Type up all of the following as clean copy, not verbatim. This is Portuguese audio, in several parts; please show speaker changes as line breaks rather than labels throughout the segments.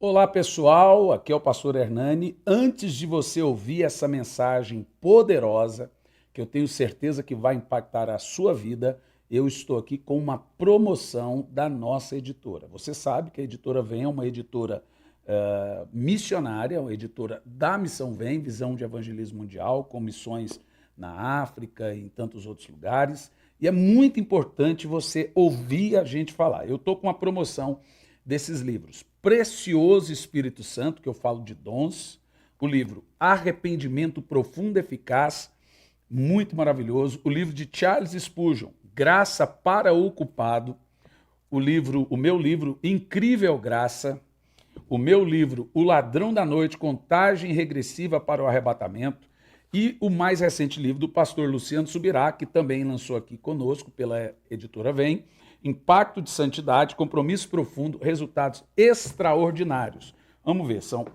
Olá pessoal, aqui é o pastor Hernani. Antes de você ouvir essa mensagem poderosa, que eu tenho certeza que vai impactar a sua vida, eu estou aqui com uma promoção da nossa editora. Você sabe que a editora Vem é uma editora missionária, uma editora da Missão Vem, Visão de Evangelismo Mundial, com missões na África e em tantos outros lugares. E é muito importante você ouvir a gente falar. Eu estou com uma promoção desses livros. Precioso Espírito Santo, que eu falo de dons, o livro Arrependimento Profundo e Eficaz, muito maravilhoso, o livro de Charles Spurgeon, Graça para o Culpado, o meu livro Incrível Graça, o meu livro O Ladrão da Noite, Contagem Regressiva para o Arrebatamento, e o mais recente livro do pastor Luciano Subirá, que também lançou aqui conosco pela editora Vem, Impacto de Santidade, Compromisso Profundo, Resultados Extraordinários. Vamos ver, são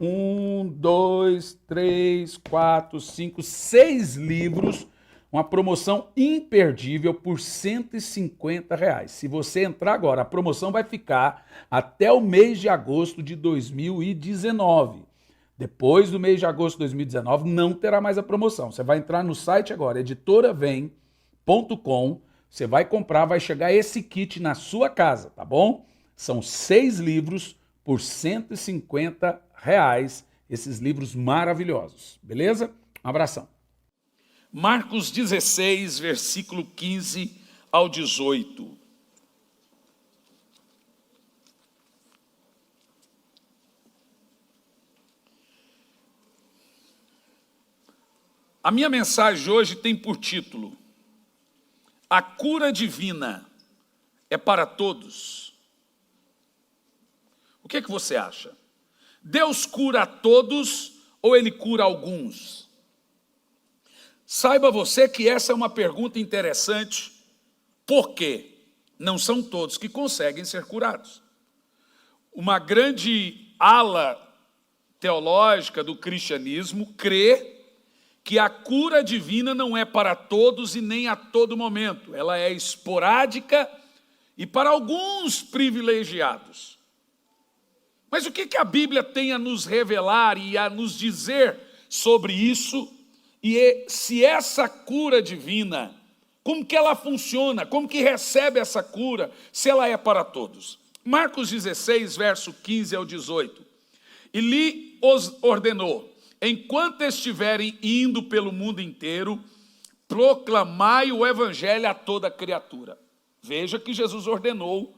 6 livros, uma promoção imperdível por R$ 150. Se você entrar agora, a promoção vai ficar até o mês de agosto de 2019. Depois do mês de agosto de 2019, não terá mais a promoção. Você vai entrar no site agora, editoravem.com, você vai comprar, vai chegar esse kit na sua casa, tá bom? São 6 livros por R$ 150, esses livros maravilhosos, beleza? Um abração.
Marcos 16, versículo 15 ao 18. A minha mensagem hoje tem por título: A cura divina é para todos. O que é que você acha? Deus cura a todos ou Ele cura alguns? Saiba você que essa é uma pergunta interessante, porque não são todos que conseguem ser curados. Uma grande ala teológica do cristianismo crê que a cura divina não é para todos e nem a todo momento. Ela é esporádica e para alguns privilegiados. Mas o que a Bíblia tem a nos revelar e a nos dizer sobre isso? E se essa cura divina, como que ela funciona? Como que recebe essa cura, se ela é para todos? Marcos 16, verso 15 ao 18. E lhe os ordenou: enquanto estiverem indo pelo mundo inteiro, proclamai o evangelho a toda criatura. Veja que Jesus ordenou,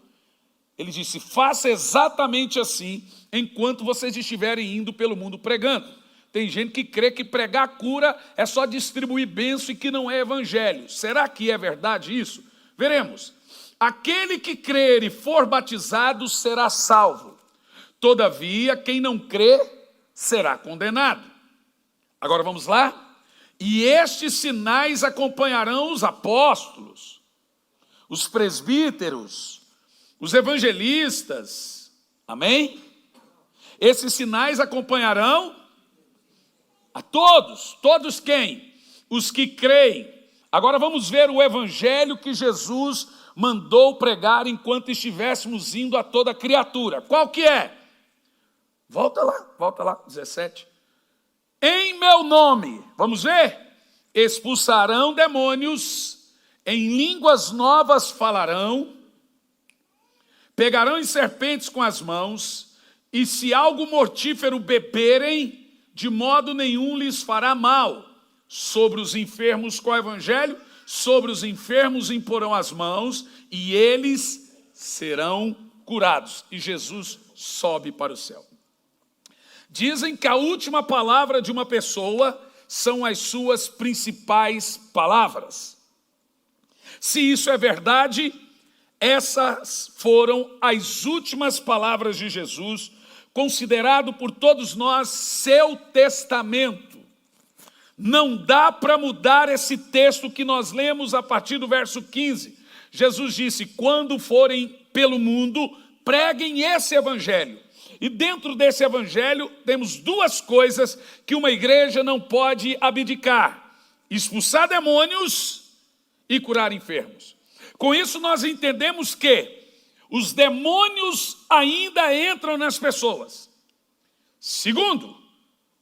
ele disse: faça exatamente assim, enquanto vocês estiverem indo pelo mundo pregando. Tem gente que crê que pregar cura é só distribuir bênção e que não é evangelho. Será que é verdade isso? Veremos. Aquele que crer e for batizado será salvo. Todavia, quem não crê será condenado. Agora vamos lá? E estes sinais acompanharão os apóstolos, os presbíteros, os evangelistas. Amém? Esses sinais acompanharão a todos. Todos quem? Os que creem. Agora vamos ver o evangelho que Jesus mandou pregar enquanto estivéssemos indo a toda criatura. Qual que é? Volta lá, 17. Em meu nome, vamos ver? Expulsarão demônios, em línguas novas falarão, pegarão em serpentes com as mãos, e se algo mortífero beberem, de modo nenhum lhes fará mal. Sobre os enfermos com o evangelho, sobre os enfermos imporão as mãos, e eles serão curados. E Jesus sobe para o céu. Dizem que a última palavra de uma pessoa são as suas principais palavras. Se isso é verdade, essas foram as últimas palavras de Jesus, considerado por todos nós seu testamento. Não dá para mudar esse texto que nós lemos a partir do verso 15. Jesus disse: quando forem pelo mundo, preguem esse evangelho. E dentro desse evangelho temos duas coisas que uma igreja não pode abdicar: expulsar demônios e curar enfermos. Com isso nós entendemos que os demônios ainda entram nas pessoas. Segundo,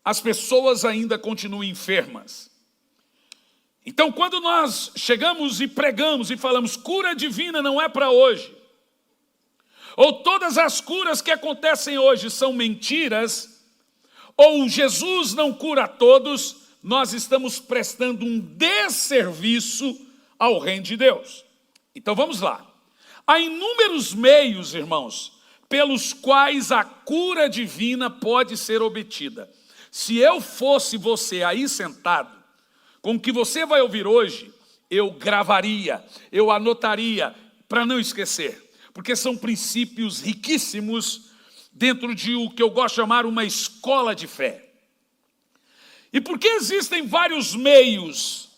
as pessoas ainda continuam enfermas. Então, quando nós chegamos e pregamos e falamos cura divina não é para hoje, ou todas as curas que acontecem hoje são mentiras, ou Jesus não cura a todos, nós estamos prestando um desserviço ao reino de Deus. Então vamos lá. Há inúmeros meios, irmãos, pelos quais a cura divina pode ser obtida. Se eu fosse você aí sentado, com o que você vai ouvir hoje, eu gravaria, eu anotaria, para não esquecer. Porque são princípios riquíssimos dentro de o que eu gosto de chamar uma escola de fé. E por que existem vários meios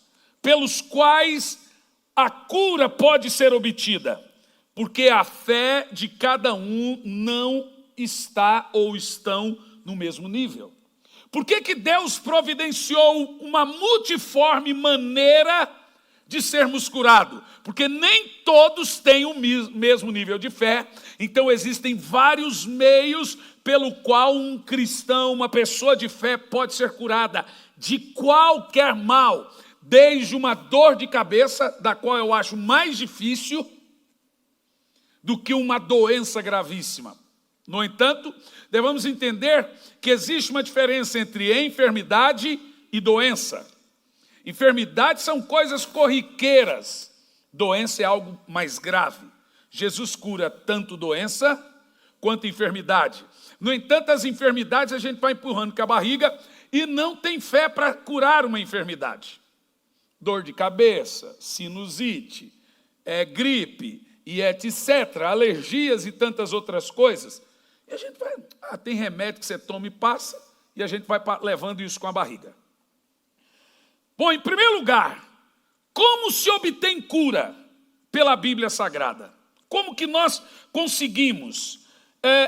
pelos quais a cura pode ser obtida? Porque a fé de cada um não está ou estão no mesmo nível. Por que Deus providenciou uma multiforme maneira de sermos curados? Porque nem todos têm o mesmo nível de fé. Então existem vários meios pelo qual um cristão, uma pessoa de fé pode ser curada de qualquer mal, desde uma dor de cabeça, da qual eu acho mais difícil do que uma doença gravíssima. No entanto, devemos entender que existe uma diferença entre enfermidade e doença. Enfermidades são coisas corriqueiras, doença é algo mais grave. Jesus cura tanto doença quanto enfermidade. No entanto, as enfermidades a gente vai empurrando com a barriga e não tem fé para curar uma enfermidade. Dor de cabeça, sinusite, gripe e etc., alergias e tantas outras coisas. E a gente vai, tem remédio que você toma e passa, e a gente vai levando isso com a barriga. Bom, em primeiro lugar, como se obtém cura pela Bíblia Sagrada? Como que nós conseguimos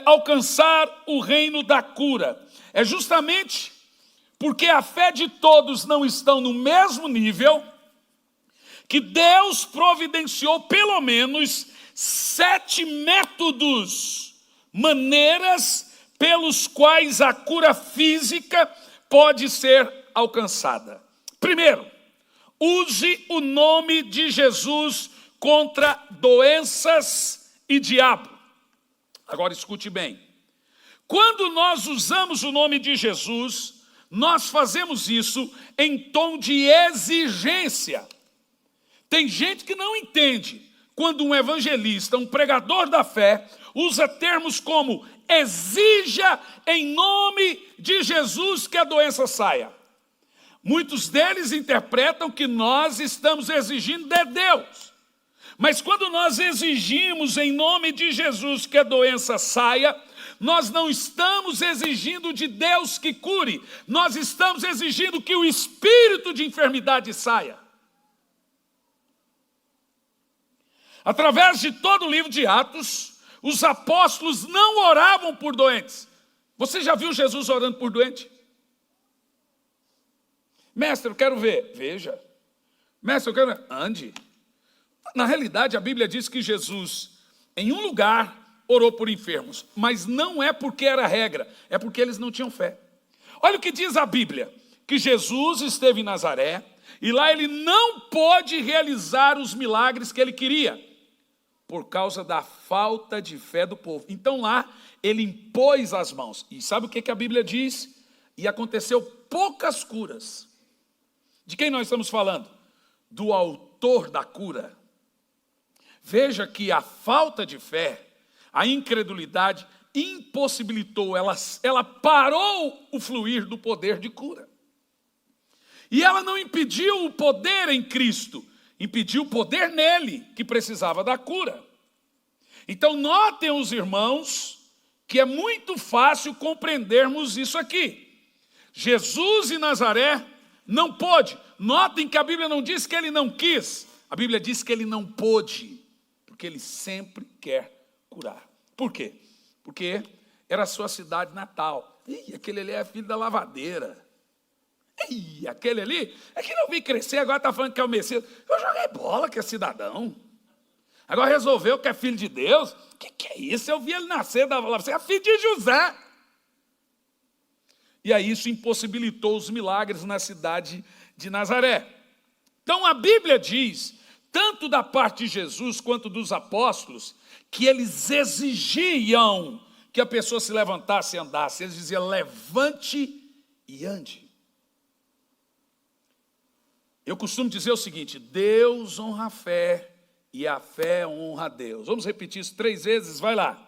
alcançar o reino da cura? É justamente porque a fé de todos não estão no mesmo nível, que Deus providenciou pelo menos 7 métodos, maneiras pelos quais a cura física pode ser alcançada. Primeiro, use o nome de Jesus contra doenças e diabo. Agora escute bem. Quando nós usamos o nome de Jesus, nós fazemos isso em tom de exigência. Tem gente que não entende quando um evangelista, um pregador da fé, usa termos como exija em nome de Jesus que a doença saia. Muitos deles interpretam que nós estamos exigindo de Deus. Mas quando nós exigimos em nome de Jesus que a doença saia, nós não estamos exigindo de Deus que cure, nós estamos exigindo que o espírito de enfermidade saia. Através de todo o livro de Atos, os apóstolos não oravam por doentes. Você já viu Jesus orando por doente? Mestre, eu quero ver. Veja. Mestre, eu quero ver. Ande. Na realidade, a Bíblia diz que Jesus, em um lugar, orou por enfermos. Mas não é porque era regra, é porque eles não tinham fé. Olha o que diz a Bíblia, que Jesus esteve em Nazaré, e lá ele não pôde realizar os milagres que ele queria, por causa da falta de fé do povo. Então lá, ele impôs as mãos. E sabe o que a Bíblia diz? E aconteceu poucas curas. De quem nós estamos falando? Do autor da cura. Veja que a falta de fé, a incredulidade, impossibilitou, ela parou o fluir do poder de cura. E ela não impediu o poder em Cristo, impediu o poder nele, que precisava da cura. Então notem os irmãos, que é muito fácil compreendermos isso aqui. Jesus em Nazaré não pôde. Notem que a Bíblia não diz que ele não quis, a Bíblia diz que ele não pôde, porque ele sempre quer curar. Por quê? Porque era a sua cidade natal. Aquele ali é filho da lavadeira. Aquele ali é que não vi crescer, agora está falando que é o Messias. Eu joguei bola que é cidadão. Agora resolveu que é filho de Deus. O que é isso? Eu vi ele nascer, você é filho de José. E aí isso impossibilitou os milagres na cidade de Nazaré. Então a Bíblia diz, tanto da parte de Jesus quanto dos apóstolos, que eles exigiam que a pessoa se levantasse e andasse. Eles diziam, levante e ande. Eu costumo dizer o seguinte, Deus honra a fé e a fé honra a Deus. Vamos repetir isso 3 vezes, vai lá.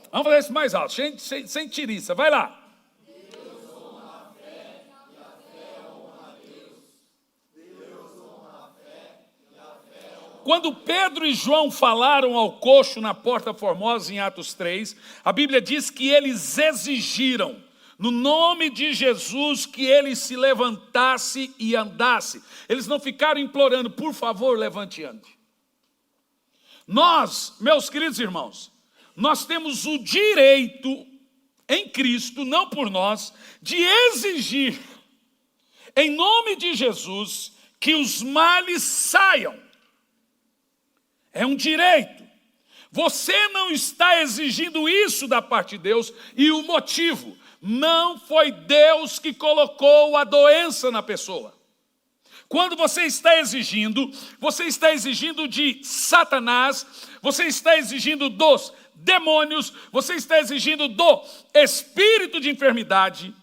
Vamos fazer isso mais alto, sem tiriça, vai lá. Quando Pedro e João falaram ao coxo na Porta Formosa, em Atos 3, a Bíblia diz que eles exigiram, no nome de Jesus, que ele se levantasse e andasse. Eles não ficaram implorando, por favor, levante e ande. Nós, meus queridos irmãos, nós temos o direito, em Cristo, não por nós, de exigir, em nome de Jesus, que os males saiam. É um direito. Você não está exigindo isso da parte de Deus, e o motivo, não foi Deus que colocou a doença na pessoa. Quando você está exigindo de Satanás, você está exigindo dos demônios, você está exigindo do espírito de enfermidade,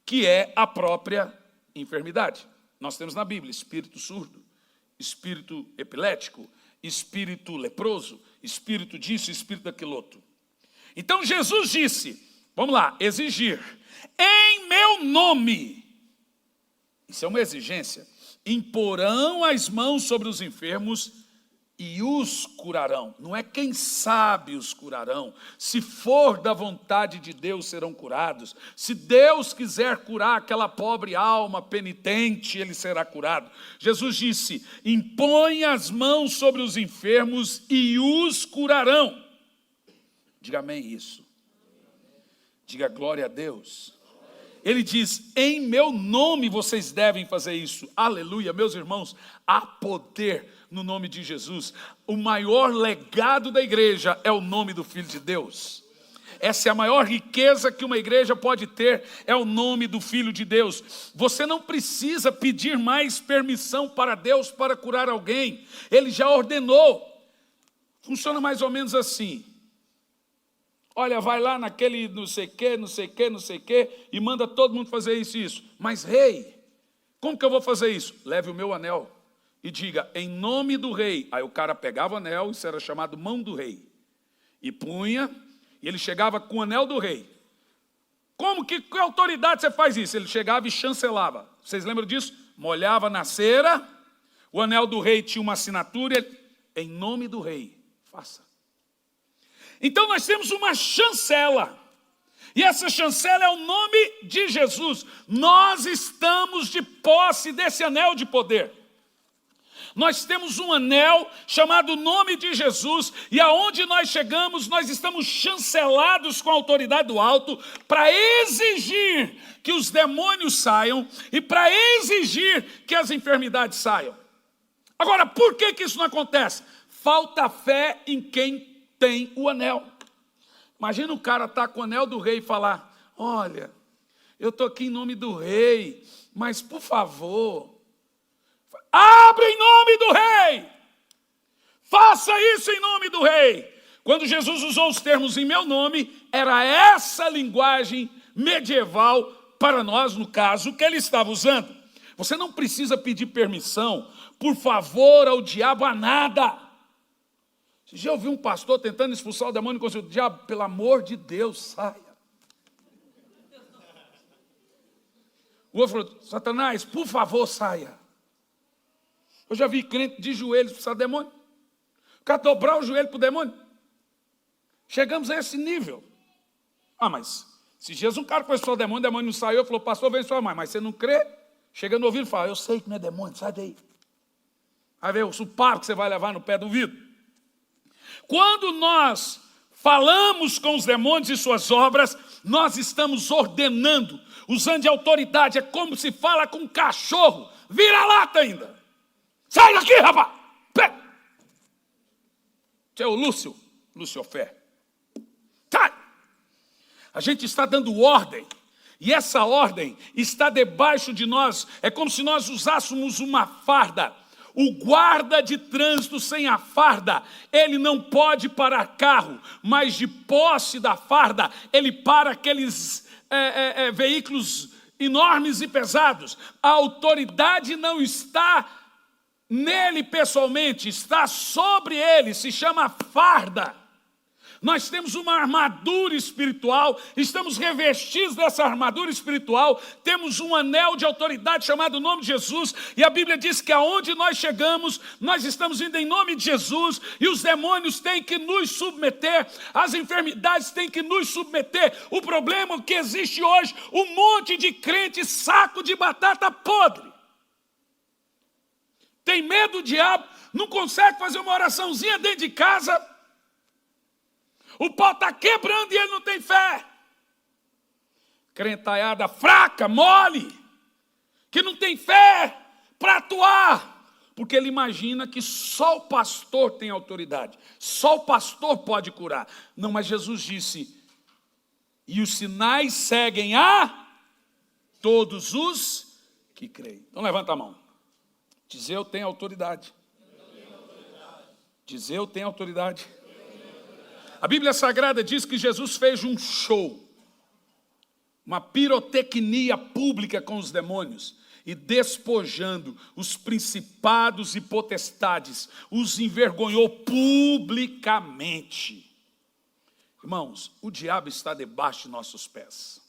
que é a própria enfermidade. Nós temos na Bíblia espírito surdo, espírito epilético, espírito leproso, espírito disso, espírito daquilo outro. Então Jesus disse, vamos lá, exigir, em meu nome, isso é uma exigência, imporão as mãos sobre os enfermos e os curarão. Não é quem sabe os curarão, se for da vontade de Deus serão curados. Se Deus quiser curar aquela pobre alma penitente, ele será curado. Jesus disse, impõe as mãos sobre os enfermos e os curarão. Diga amém isso. Diga glória a Deus. Ele diz, em meu nome vocês devem fazer isso. Aleluia, meus irmãos, há poder no nome de Jesus. O maior legado da igreja é o nome do Filho de Deus. Essa é a maior riqueza que uma igreja pode ter, é o nome do Filho de Deus. Você não precisa pedir mais permissão para Deus para curar alguém. Ele já ordenou. Funciona mais ou menos assim. Olha, vai lá naquele não sei quê, e manda todo mundo fazer isso e isso. Mas rei, como que eu vou fazer isso? Leve o meu anel e diga, em nome do rei. Aí o cara pegava o anel, isso era chamado mão do rei. E punha, e ele chegava com o anel do rei. Como que autoridade você faz isso? Ele chegava e chancelava. Vocês lembram disso? Molhava na cera, o anel do rei tinha uma assinatura, em nome do rei, faça. Então nós temos uma chancela, e essa chancela é o nome de Jesus. Nós estamos de posse desse anel de poder. Nós temos um anel chamado nome de Jesus, e aonde nós chegamos, nós estamos chancelados com a autoridade do alto para exigir que os demônios saiam e para exigir que as enfermidades saiam. Agora, por que isso não acontece? Falta fé em quem tem o anel. Imagina o cara estar com o anel do rei e falar, olha, eu estou aqui em nome do rei, mas por favor, abre em nome do rei, faça isso em nome do rei. Quando Jesus usou os termos em meu nome, era essa linguagem medieval para nós, no caso, que ele estava usando. Você não precisa pedir permissão, por favor, ao diabo a nada. Você já ouviu um pastor tentando expulsar o demônio com o diabo? Pelo amor de Deus, saia. O outro falou, Satanás, por favor, saia. Eu já vi crente de joelhos expulsar demônio. O cara dobrar o joelho para o demônio. Chegamos a esse nível. Ah, mas se Jesus um cara foi expulsar o demônio não saiu, falou, pastor, vem sua mãe, mas você não crê? Chega no ouvido e fala, eu sei que não é demônio, sai daí. Aí vem o suparo que você vai levar no pé do vidro. Quando nós falamos com os demônios e suas obras, nós estamos ordenando, usando de autoridade. É como se fala com um cachorro, vira-lata ainda. Sai daqui, rapaz! Esse é o Lúcio Fé. Sai! A gente está dando ordem. E essa ordem está debaixo de nós. É como se nós usássemos uma farda. O guarda de trânsito sem a farda, ele não pode parar carro, mas de posse da farda, ele para aqueles veículos enormes e pesados. A autoridade não está nele pessoalmente, está sobre ele, se chama farda. Nós temos uma armadura espiritual, estamos revestidos dessa armadura espiritual, temos um anel de autoridade chamado nome de Jesus, e a Bíblia diz que aonde nós chegamos, nós estamos indo em nome de Jesus, e os demônios têm que nos submeter, as enfermidades têm que nos submeter. O problema é que existe hoje um monte de crente saco de batata podre. Tem medo do diabo, não consegue fazer uma oraçãozinha dentro de casa. O pau está quebrando e ele não tem fé. Crentaiada fraca, mole, que não tem fé para atuar. Porque ele imagina que só o pastor tem autoridade. Só o pastor pode curar. Não, mas Jesus disse, e os sinais seguem a todos os que creem. Então levanta a mão. Diz eu tenho autoridade. Diz eu tenho autoridade. A Bíblia Sagrada diz que Jesus fez um show, uma pirotecnia pública com os demônios, e despojando os principados e potestades, os envergonhou publicamente. Irmãos, o diabo está debaixo de nossos pés.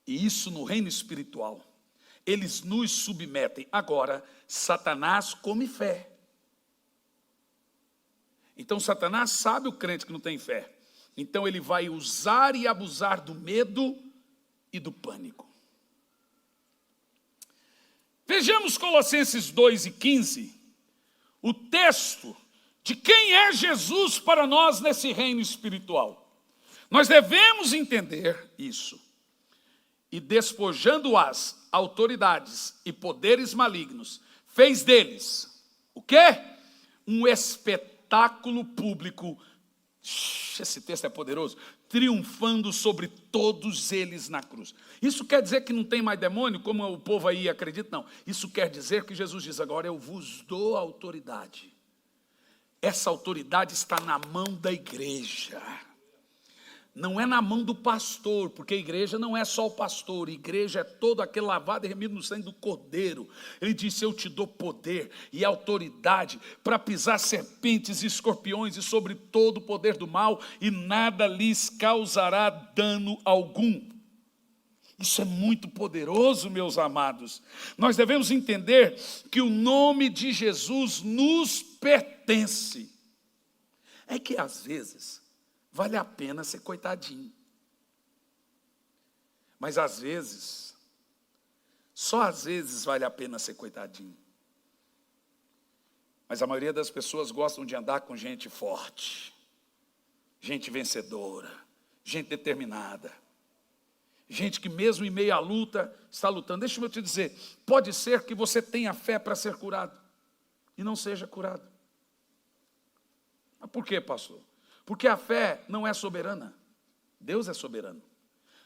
E isso no reino espiritual. Eles nos submetem. Agora, Satanás come fé. Então Satanás sabe o crente que não tem fé. Então ele vai usar e abusar do medo e do pânico. Vejamos Colossenses 2:15, o texto de quem é Jesus para nós nesse reino espiritual. Nós devemos entender isso. E despojando as autoridades e poderes malignos, fez deles, o quê? Um espetáculo público, esse texto é poderoso, triunfando sobre todos eles na cruz. Isso quer dizer que não tem mais demônio, como o povo aí acredita? Não. Isso quer dizer que Jesus diz, agora eu vos dou autoridade. Essa autoridade está na mão da igreja. Não é na mão do pastor, porque a igreja não é só o pastor, a igreja é todo aquele lavado e remido no sangue do Cordeiro. Ele disse, eu te dou poder e autoridade para pisar serpentes e escorpiões e sobre todo o poder do mal, e nada lhes causará dano algum. Isso é muito poderoso, meus amados. Nós devemos entender que o nome de Jesus nos pertence. É que às vezes vale a pena ser coitadinho. Mas às vezes, só às vezes vale a pena ser coitadinho. Mas a maioria das pessoas gostam de andar com gente forte, gente vencedora, gente determinada, gente que mesmo em meio à luta, está lutando. Deixa eu te dizer, pode ser que você tenha fé para ser curado e não seja curado. Mas por quê, pastor? Porque a fé não é soberana. Deus é soberano.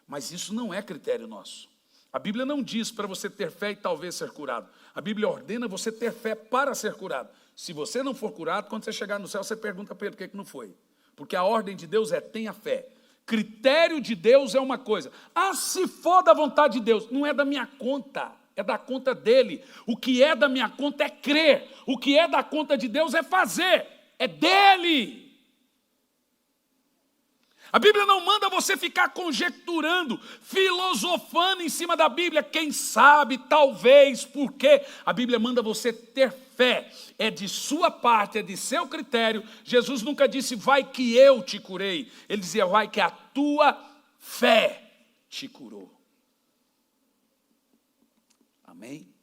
Mas isso não é critério nosso. A Bíblia não diz para você ter fé e talvez ser curado. A Bíblia ordena você ter fé para ser curado. Se você não for curado, quando você chegar no céu, você pergunta para ele por que não foi. Porque a ordem de Deus é tenha fé. Critério de Deus é uma coisa. Ah, se for da vontade de Deus, não é da minha conta, é da conta dele. O que é da minha conta é crer. O que é da conta de Deus é fazer. É dele. A Bíblia não manda você ficar conjecturando, filosofando em cima da Bíblia, quem sabe, talvez, por quê. A Bíblia manda você ter fé, é de sua parte, é de seu critério. Jesus nunca disse, vai que eu te curei. Ele dizia, vai que a tua fé te curou. Amém?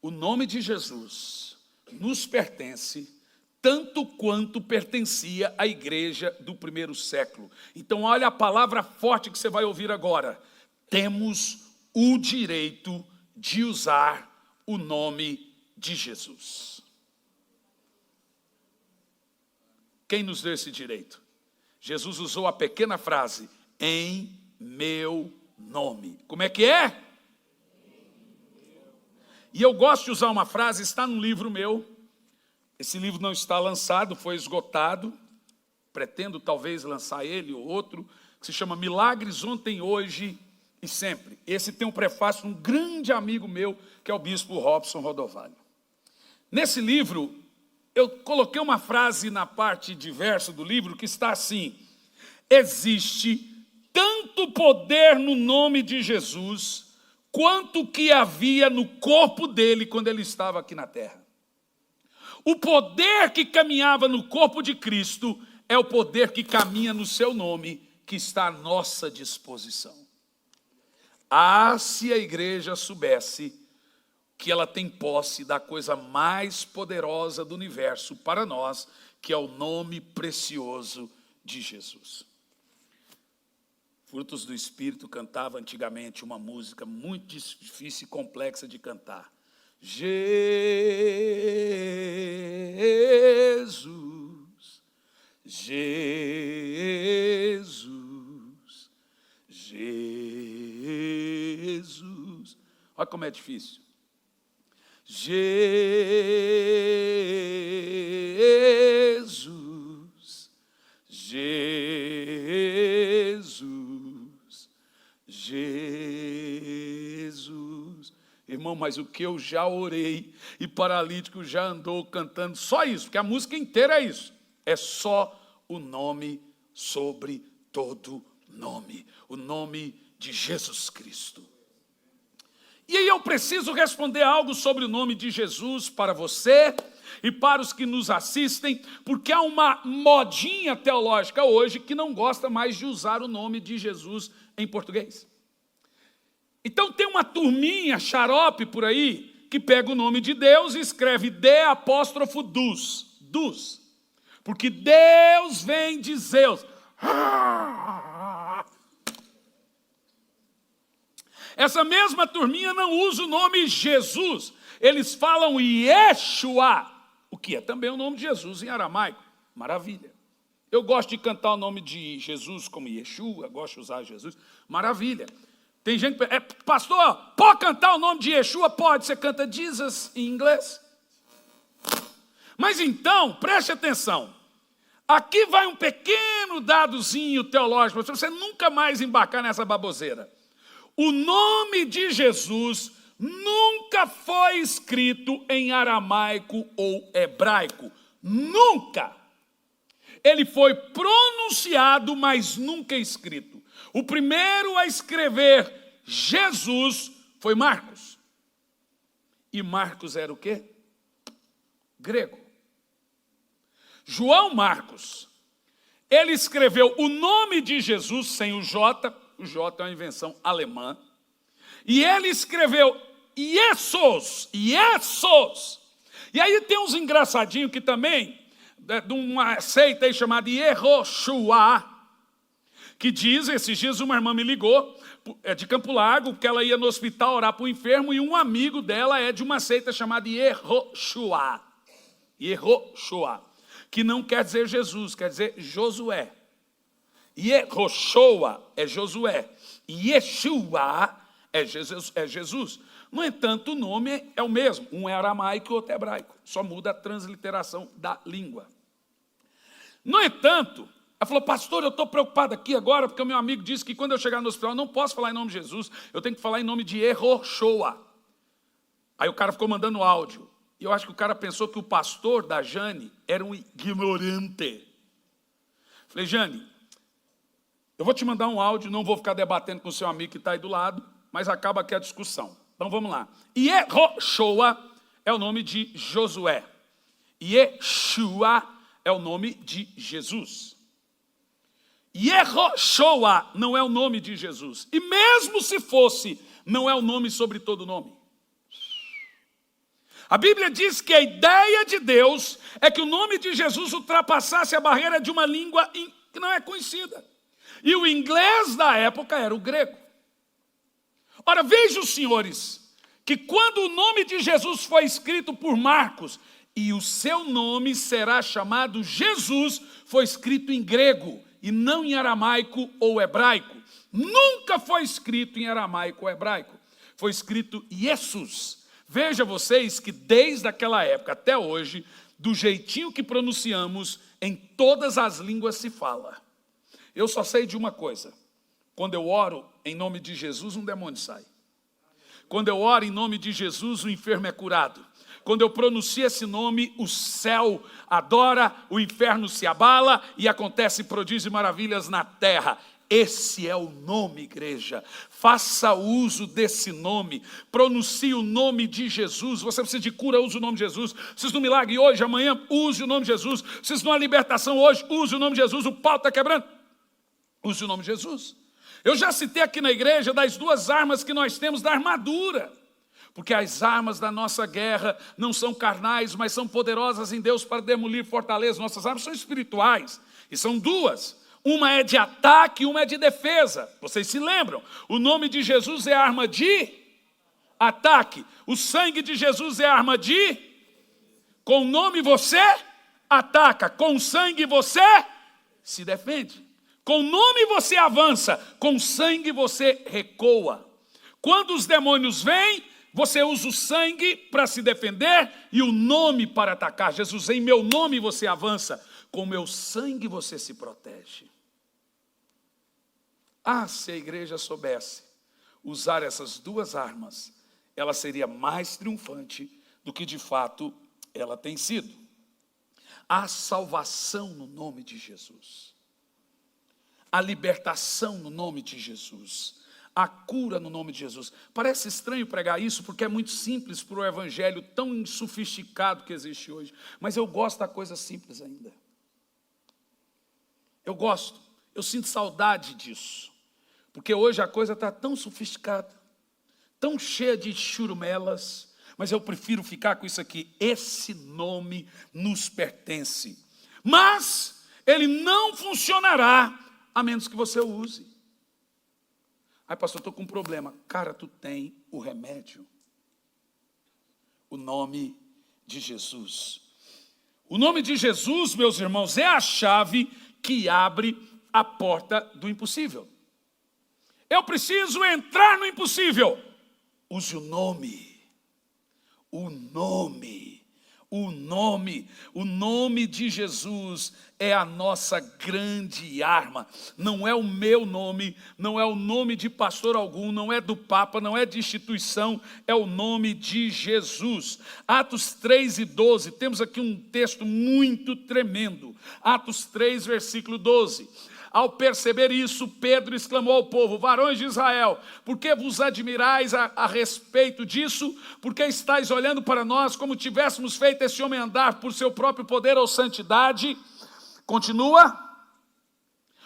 O nome de Jesus nos pertence, tanto quanto pertencia à igreja do primeiro século. Então olha a palavra forte que você vai ouvir agora. Temos o direito de usar o nome de Jesus. Quem nos deu esse direito? Jesus usou a pequena frase, em meu nome. Como é que é? E eu gosto de usar uma frase, está num livro meu. Esse livro não está lançado, foi esgotado. Pretendo talvez lançar ele ou outro, que se chama Milagres Ontem, Hoje e Sempre. Esse tem um prefácio de um grande amigo meu, que é o bispo Robson Rodovalho. Nesse livro, eu coloquei uma frase na parte de verso do livro que está assim: existe tanto poder no nome de Jesus, quanto que havia no corpo dele quando ele estava aqui na terra. O poder que caminhava no corpo de Cristo é o poder que caminha no seu nome, que está à nossa disposição. Se a igreja soubesse que ela tem posse da coisa mais poderosa do universo para nós, que é o nome precioso de Jesus. Frutos do Espírito cantava antigamente uma música muito difícil e complexa de cantar. Jesus, Jesus, Jesus. Olha como é difícil. Jesus, Jesus, Jesus. Irmão, mas o que eu já orei e paralítico já andou cantando, só isso, porque a música inteira é isso. É só o nome sobre todo nome, o nome de Jesus Cristo. E aí eu preciso responder algo sobre o nome de Jesus para você e para os que nos assistem, porque há uma modinha teológica hoje que não gosta mais de usar o nome de Jesus em português. Então tem uma turminha xarope por aí que pega o nome de Deus e escreve dus, porque Deus vem de Zeus. Essa mesma turminha não usa o nome Jesus, eles falam Yeshua, o que é também o nome de Jesus em aramaico. Maravilha. Eu gosto de cantar o nome de Jesus como Yeshua, gosto de usar Jesus. Maravilha. Tem gente que pastor, pode cantar o nome de Yeshua? Pode, você canta Jesus em inglês. Mas então, preste atenção. Aqui vai um pequeno dadozinho teológico, para você nunca mais embarcar nessa baboseira. O nome de Jesus nunca foi escrito em aramaico ou hebraico. Nunca. Ele foi pronunciado, mas nunca escrito. O primeiro a escrever Jesus foi Marcos. E Marcos era o quê? Grego. João Marcos, ele escreveu o nome de Jesus sem o J é uma invenção alemã, e ele escreveu Iesos. E aí tem uns engraçadinhos que também, de uma seita aí chamada Yehoshua, que diz, esses dias uma irmã me ligou, de Campo Largo, que ela ia no hospital orar para o enfermo, e um amigo dela é de uma seita chamada Yehoshua, que não quer dizer Jesus, quer dizer Josué. Yehoshua é Josué, Yeshua é Jesus. No entanto, o nome é o mesmo, um é aramaico e outro é hebraico, só muda a transliteração da língua. No entanto, ela falou, pastor, eu estou preocupado aqui agora, porque o meu amigo disse que quando eu chegar no hospital, eu não posso falar em nome de Jesus, eu tenho que falar em nome de Yehoshua. Aí o cara ficou mandando áudio, e eu acho que o cara pensou que o pastor da Jane era um ignorante. Falei, Jane, eu vou te mandar um áudio, não vou ficar debatendo com o seu amigo que está aí do lado, mas acaba aqui a discussão. Então vamos lá. Yehoshua é o nome de Josué. Yeshua é o nome de Jesus. Yehoshua não é o nome de Jesus. E mesmo se fosse, não é o nome sobre todo nome. A Bíblia diz que a ideia de Deus é que o nome de Jesus ultrapassasse a barreira de uma língua que não é conhecida. E o inglês da época era o grego. Ora, vejam, senhores, que quando o nome de Jesus foi escrito por Marcos, e o seu nome será chamado Jesus, foi escrito em grego. e não em aramaico ou hebraico. Nunca foi escrito em aramaico ou hebraico. Foi escrito Jesus. Veja vocês que desde aquela época até hoje, do jeitinho que pronunciamos, em todas as línguas se fala. Eu só sei de uma coisa. Quando eu oro em nome de Jesus, um demônio sai. Quando eu oro em nome de Jesus, o enfermo é curado. Quando eu pronuncio esse nome, o céu adora, o inferno se abala e acontece prodígios e maravilhas na terra. Esse é o nome, igreja. Faça uso desse nome. Pronuncie o nome de Jesus. Você precisa de cura, use o nome de Jesus. Precisa de um milagre hoje, amanhã, use o nome de Jesus. Precisa de uma libertação hoje, use o nome de Jesus. O pau está quebrando, use o nome de Jesus. Eu já citei aqui na igreja das duas armas que nós temos da armadura. Porque as armas da nossa guerra não são carnais, mas são poderosas em Deus para demolir fortalezas. Nossas armas são espirituais. E são duas. Uma é de ataque e uma é de defesa. Vocês se lembram? O nome de Jesus é arma de ataque. O sangue de Jesus é arma de... Com o nome você ataca. Com o sangue você se defende. Com o nome você avança. Com o sangue você recua. Quando os demônios vêm, você usa o sangue para se defender e o nome para atacar. Jesus, em meu nome você avança. Com meu sangue você se protege. Se a igreja soubesse usar essas duas armas, ela seria mais triunfante do que de fato ela tem sido. Há salvação no nome de Jesus. Há libertação no nome de Jesus. Há cura no nome de Jesus. Parece estranho pregar isso porque é muito simples para o evangelho tão sofisticado que existe hoje. Mas eu gosto da coisa simples ainda. Eu gosto. Eu sinto saudade disso. Porque hoje a coisa está tão sofisticada, tão cheia de churumelas, mas eu prefiro ficar com isso aqui. Esse nome nos pertence. Mas ele não funcionará a menos que você o use. Pastor, estou com um problema. Cara, tu tem o remédio. O nome de Jesus. O nome de Jesus, meus irmãos, é a chave que abre a porta do impossível. Eu preciso entrar no impossível. Use o nome. O nome. O nome. O nome de Jesus é a nossa grande arma. Não é o meu nome, não é o nome de pastor algum, não é do Papa, não é de instituição, é o nome de Jesus. Atos 3:12, temos aqui um texto muito tremendo. Atos 3, versículo 12. Ao perceber isso, Pedro exclamou ao povo: varões de Israel, por que vos admirais a respeito disso? Porque estáis olhando para nós como tivéssemos feito esse homem andar por seu próprio poder ou santidade? Continua.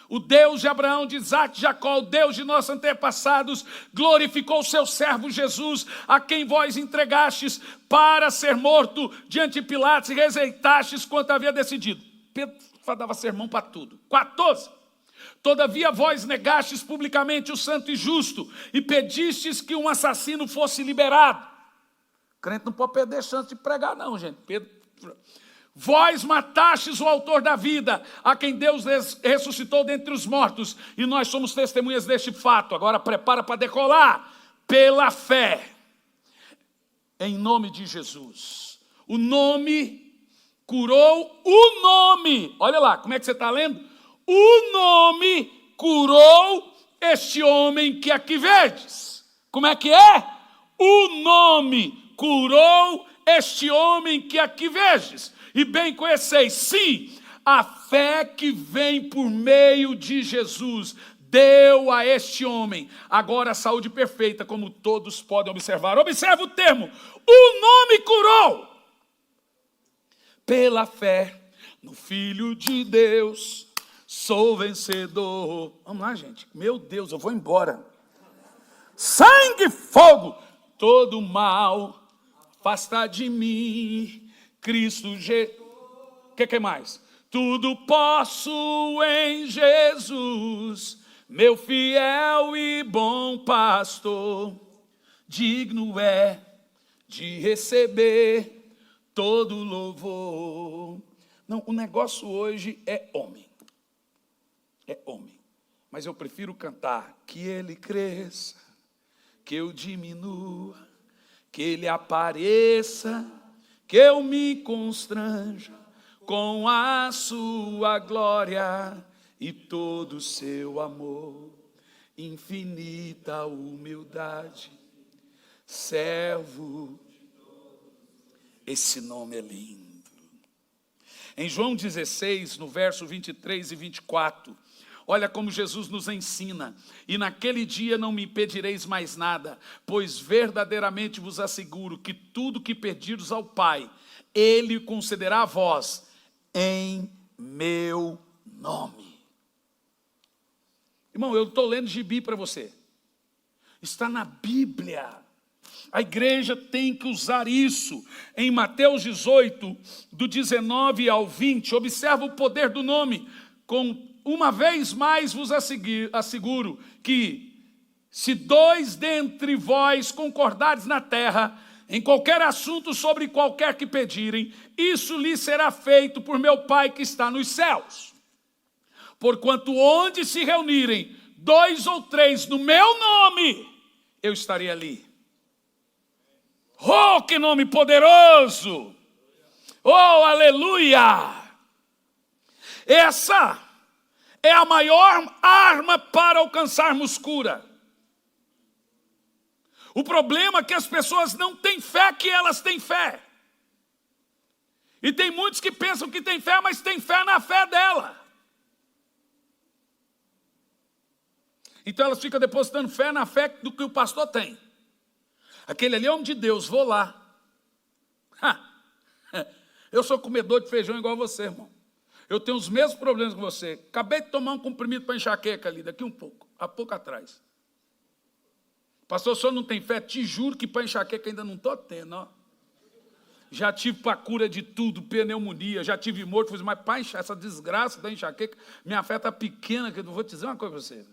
O Deus de Abraão, de Isaac, de Jacó, o Deus de nossos antepassados, glorificou o seu servo Jesus, a quem vós entregastes para ser morto diante de Pilatos e rejeitastes quanto havia decidido. Pedro dava sermão para tudo. 14. Todavia vós negastes publicamente o santo e justo e pedistes que um assassino fosse liberado. O crente não pode perder chance de pregar não, gente. Vós matastes o autor da vida, a quem Deus ressuscitou dentre os mortos, e nós somos testemunhas deste fato. Agora prepara para decolar. Pela fé, em nome de Jesus. O nome curou o nome. Olha lá, como é que você está lendo? O nome curou este homem que aqui vedes. Como é que é? O nome curou este homem que aqui vedes. E bem conheceis, sim, a fé que vem por meio de Jesus deu a este homem agora a saúde perfeita, como todos podem observar. Observa o termo: o nome curou. Pela fé no Filho de Deus sou vencedor. Vamos lá, gente. Meu Deus, eu vou embora. Sangue, fogo, todo mal afasta de mim. Cristo Jesus. O que mais? Tudo posso em Jesus, meu fiel e bom pastor. Digno é de receber todo louvor. Não, o negócio hoje é homem. é homem. Mas eu prefiro cantar que ele cresça, que eu diminua, que ele apareça, que eu me constranja com a sua glória e todo o seu amor, infinita humildade, servo. Esse nome é lindo. Em João 16, no verso 23 e 24, olha como Jesus nos ensina: e naquele dia não me pedireis mais nada, pois verdadeiramente vos asseguro que tudo que pedirdes ao Pai, Ele concederá a vós em meu nome. Irmão, eu estou lendo gibi para você. Está na Bíblia. A igreja tem que usar isso. Em Mateus 18, do 19 ao 20, observa o poder do nome. Uma vez mais vos asseguro que, se dois dentre vós concordardes na terra, em qualquer assunto sobre qualquer que pedirem, isso lhes será feito por meu Pai que está nos céus. Porquanto onde se reunirem 2 ou 3 no meu nome, eu estarei ali. Oh, que nome poderoso! Oh, aleluia! Essa é a maior arma para alcançarmos cura. O problema é que as pessoas não têm fé que elas têm fé. E tem muitos que pensam que têm fé, mas têm fé na fé dela. Então elas ficam depositando fé na fé do que o pastor tem. Aquele ali é homem de Deus, vou lá. Eu sou comedor de feijão igual você, irmão. Eu tenho os mesmos problemas que você. Acabei de tomar um comprimido para enxaqueca ali, daqui há pouco atrás. Pastor, o senhor não tem fé? Te juro que para enxaqueca ainda não estou tendo, ó. Já tive para cura de tudo, pneumonia, já tive morto, mas para essa desgraça da enxaqueca, minha fé está pequena, que eu vou te dizer uma coisa para você.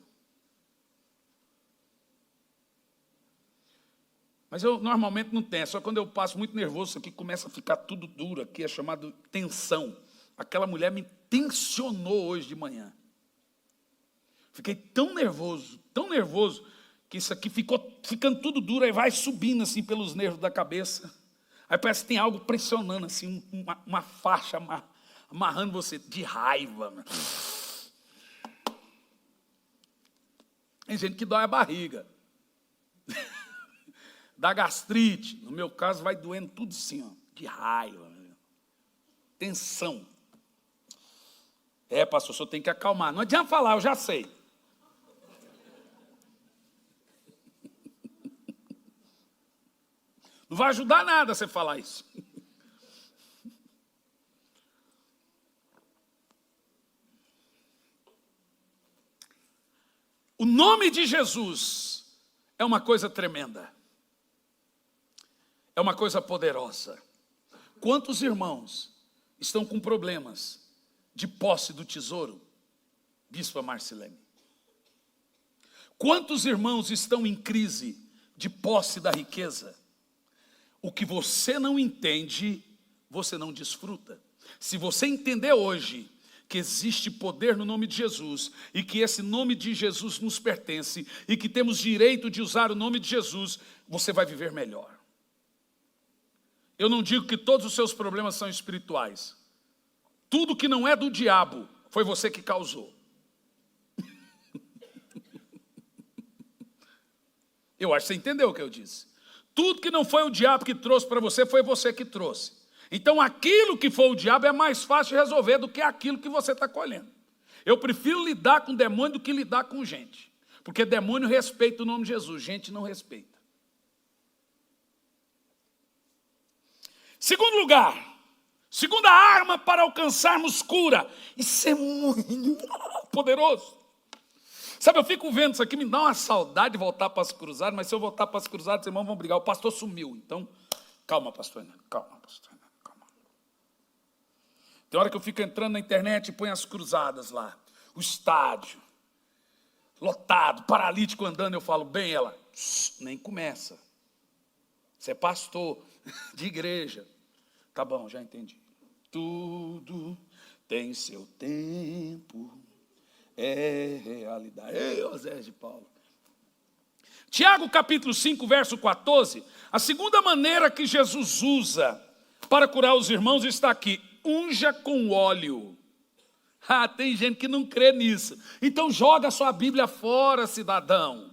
Mas eu normalmente não tenho, só quando eu passo muito nervoso, isso aqui começa a ficar tudo duro, aqui é chamado tensão. Aquela mulher me tensionou hoje de manhã. Fiquei tão nervoso, que isso aqui ficou ficando tudo duro, aí vai subindo assim pelos nervos da cabeça. Aí parece que tem algo pressionando, assim, uma faixa amarrando você, de raiva. Tem gente que dói a barriga. Dá gastrite, no meu caso vai doendo tudo assim, ó, de raiva, tensão. Pastor, o senhor tem que acalmar. Não adianta falar, eu já sei. Não vai ajudar nada você falar isso. O nome de Jesus é uma coisa tremenda. É uma coisa poderosa. Quantos irmãos estão com problemas de posse do tesouro? Bispa Marcilene. Quantos irmãos estão em crise de posse da riqueza? O que você não entende, você não desfruta. Se você entender hoje que existe poder no nome de Jesus e que esse nome de Jesus nos pertence e que temos direito de usar o nome de Jesus, você vai viver melhor. Eu não digo que todos os seus problemas são espirituais. Tudo que não é do diabo foi você que causou. Eu acho que você entendeu o que eu disse. Tudo que não foi o diabo que trouxe para você, foi você que trouxe. Então aquilo que foi o diabo é mais fácil de resolver do que aquilo que você está colhendo. Eu prefiro lidar com demônio do que lidar com gente. Porque demônio respeita o nome de Jesus, gente não respeita. Segundo lugar, segunda arma para alcançarmos cura. Isso é muito poderoso. Sabe, eu fico vendo isso aqui, me dá uma saudade de voltar para as cruzadas, mas se eu voltar para as cruzadas, os irmãos vão brigar. O pastor sumiu, então, calma, pastor, calma, pastor, calma. Tem hora que eu fico entrando na internet e ponho as cruzadas lá, o estádio, lotado, paralítico andando, eu falo, bem, ela, nem começa. Você é pastor de igreja. Tá bom, já entendi. Tudo tem seu tempo, é realidade. Ei, José de Paulo. Tiago capítulo 5, verso 14. A segunda maneira que Jesus usa para curar os irmãos está aqui. Unja com óleo. Ah, tem gente que não crê nisso. Então joga a sua Bíblia fora, cidadão.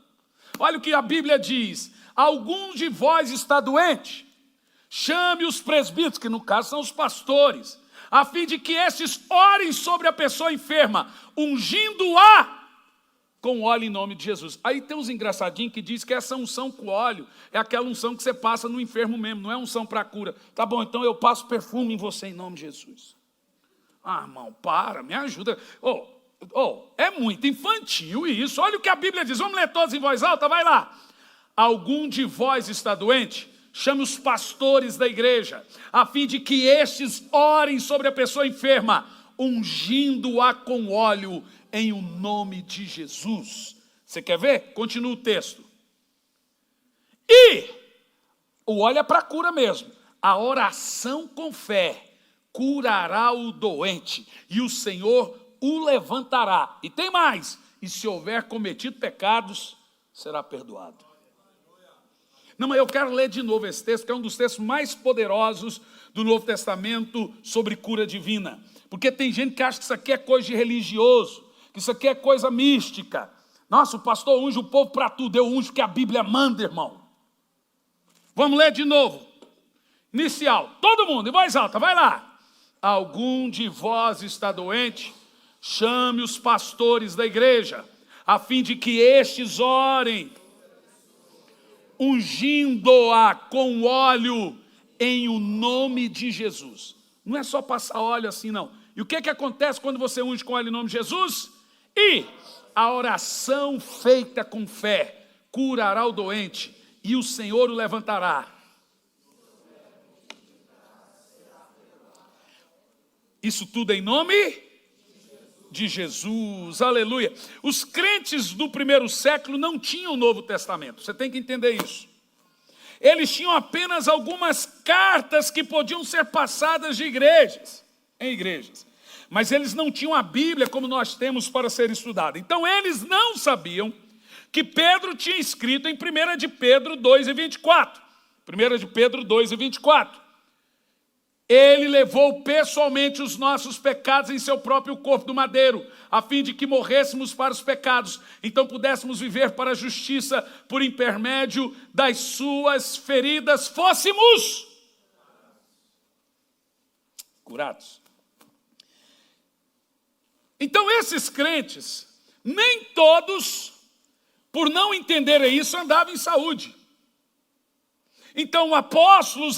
Olha o que a Bíblia diz. Algum de vós está doente? Chame os presbíteros, que no caso são os pastores, a fim de que estes orem sobre a pessoa enferma, ungindo-a com óleo em nome de Jesus. Aí tem uns engraçadinhos que diz que essa unção com óleo é aquela unção que você passa no enfermo mesmo, não é unção para cura. Tá bom, então eu passo perfume em você em nome de Jesus. Ah, irmão, para, me ajuda. É muito infantil isso. Olha o que a Bíblia diz. Vamos ler todos em voz alta? Vai lá. Algum de vós está doente? Chame os pastores da igreja, a fim de que estes orem sobre a pessoa enferma, ungindo-a com óleo em o nome de Jesus. Você quer ver? Continua o texto. E o óleo é para cura mesmo. A oração com fé curará o doente, e o Senhor o levantará. E tem mais. E se houver cometido pecados, será perdoado. Não, mas eu quero ler de novo esse texto, que é um dos textos mais poderosos do Novo Testamento sobre cura divina. Porque tem gente que acha que isso aqui é coisa de religioso, que isso aqui é coisa mística. Nossa, o pastor unge o povo para tudo. Eu unjo que a Bíblia manda, irmão. Vamos ler de novo. Inicial. Todo mundo, em voz alta, vai lá. Algum de vós está doente? Chame os pastores da igreja, a fim de que estes orem, ungindo-a com óleo em o nome de Jesus. Não é só passar óleo assim, não. E o que acontece quando você unge com óleo em nome de Jesus? E a oração feita com fé curará o doente, e o Senhor o levantará. Isso tudo em nome de Jesus, aleluia. Os crentes do primeiro século não tinham o Novo Testamento, você tem que entender isso. Eles tinham apenas algumas cartas que podiam ser passadas de igrejas, em igrejas. Mas eles não tinham a Bíblia como nós temos para ser estudada. Então eles não sabiam que Pedro tinha escrito em 1 de Pedro 2 e 24. 1 de Pedro 2 e 24. Ele levou pessoalmente os nossos pecados em seu próprio corpo do madeiro, a fim de que morrêssemos para os pecados, então pudéssemos viver para a justiça, por intermédio das suas feridas fôssemos curados. Então esses crentes, nem todos, por não entenderem isso, andavam em saúde. Então os apóstolos,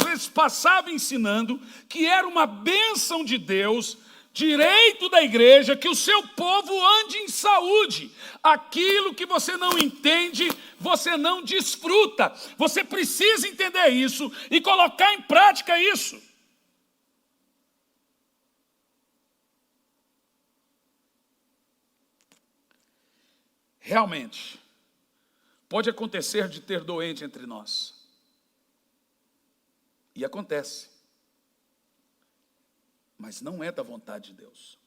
eles passavam ensinando que era uma bênção de Deus, direito da igreja, que o seu povo ande em saúde. Aquilo que você não entende, você não desfruta. Você precisa entender isso e colocar em prática isso. Realmente, pode acontecer de ter doente entre nós. E acontece. Mas não é da vontade de Deus.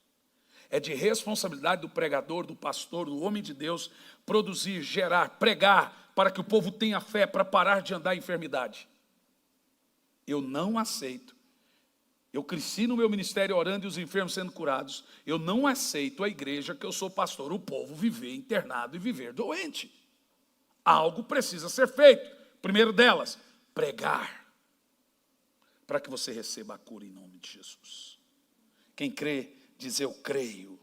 É de responsabilidade do pregador, do pastor, do homem de Deus, produzir, gerar, pregar, para que o povo tenha fé, para parar de andar em enfermidade. Eu não aceito. Eu cresci no meu ministério orando e os enfermos sendo curados. Eu não aceito a igreja que eu sou pastor, o povo viver internado e viver doente. Algo precisa ser feito. Primeiro delas, pregar, para que você receba a cura em nome de Jesus. Quem crê, diz eu creio.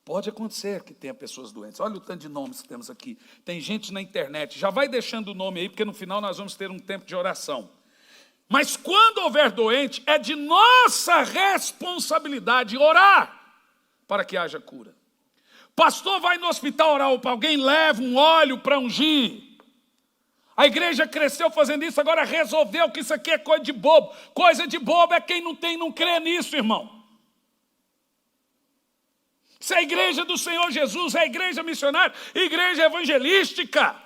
Pode acontecer que tenha pessoas doentes. Olha o tanto de nomes que temos aqui. Tem gente na internet. Já vai deixando o nome aí, porque no final nós vamos ter um tempo de oração. Mas quando houver doente, é de nossa responsabilidade orar para que haja cura. Pastor vai no hospital orar para alguém, leva um óleo para ungir. A igreja cresceu fazendo isso, agora resolveu que isso aqui é coisa de bobo. Coisa de bobo é quem não crê nisso, irmão. Se é a igreja do Senhor Jesus, é a igreja missionária, igreja evangelística.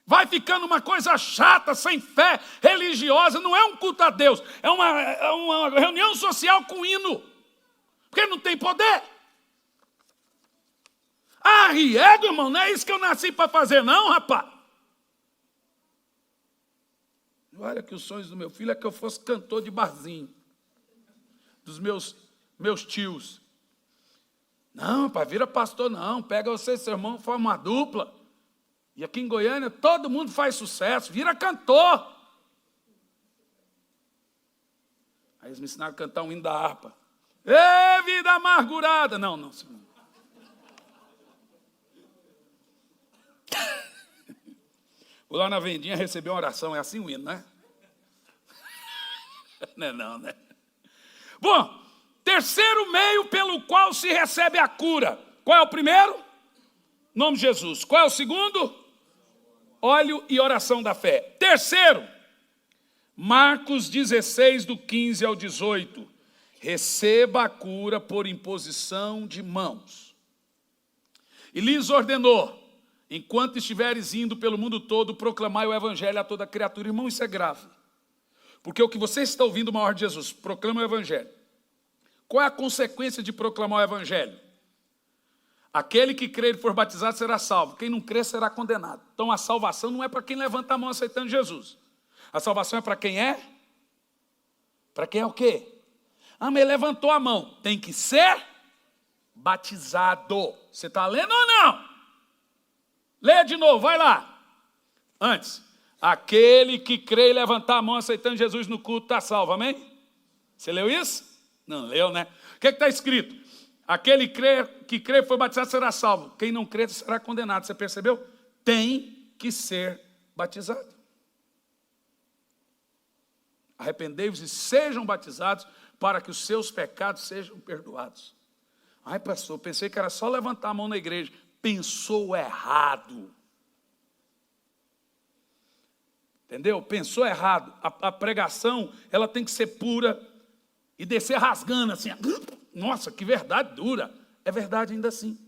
Vai ficando uma coisa chata, sem fé, religiosa. Não é um culto a Deus, é uma reunião social com hino. Porque não tem poder. Arriego, irmão, não é isso que eu nasci para fazer não, rapaz. Olha que os sonhos do meu filho é que eu fosse cantor de barzinho. Dos meus tios. Não, rapaz, vira pastor não. Pega você e seu irmão, forma uma dupla. E aqui em Goiânia todo mundo faz sucesso. Vira cantor. Aí eles me ensinaram a cantar um hino da harpa. Ê, vida amargurada. Não, senhor. Vou lá na vendinha receber uma oração. É assim o hino, né? Não, né? Bom, terceiro meio pelo qual se recebe a cura. Qual é o primeiro? Nome de Jesus. Qual é o segundo? Óleo e oração da fé. Terceiro, Marcos 16, do 15 ao 18. Receba a cura por imposição de mãos. E lhes ordenou, enquanto estiveres indo pelo mundo todo, proclamai o evangelho a toda criatura. Irmão, isso é grave. Porque o que você está ouvindo, uma ordem de Jesus, proclama o evangelho. Qual é a consequência de proclamar o evangelho? Aquele que crer e for batizado será salvo. Quem não crer será condenado. Então a salvação não é para quem levanta a mão aceitando Jesus. A salvação é para quem é? Para quem é o quê? Ah, mas ele levantou a mão. Tem que ser batizado. Você está lendo ou não? Leia de novo, vai lá. Antes. Aquele que crê e levantar a mão aceitando Jesus no culto está salvo, amém? Você leu isso? Não leu, né? O que está escrito? Aquele que crê e foi batizado será salvo. Quem não crê será condenado. Você percebeu? Tem que ser batizado. Arrependei-vos e sejam batizados para que os seus pecados sejam perdoados. Ai, pastor, pensei que era só levantar a mão na igreja. Pensou errado. Entendeu? Pensou errado. A pregação, ela tem que ser pura e descer rasgando assim. Nossa, que verdade dura. É verdade ainda assim.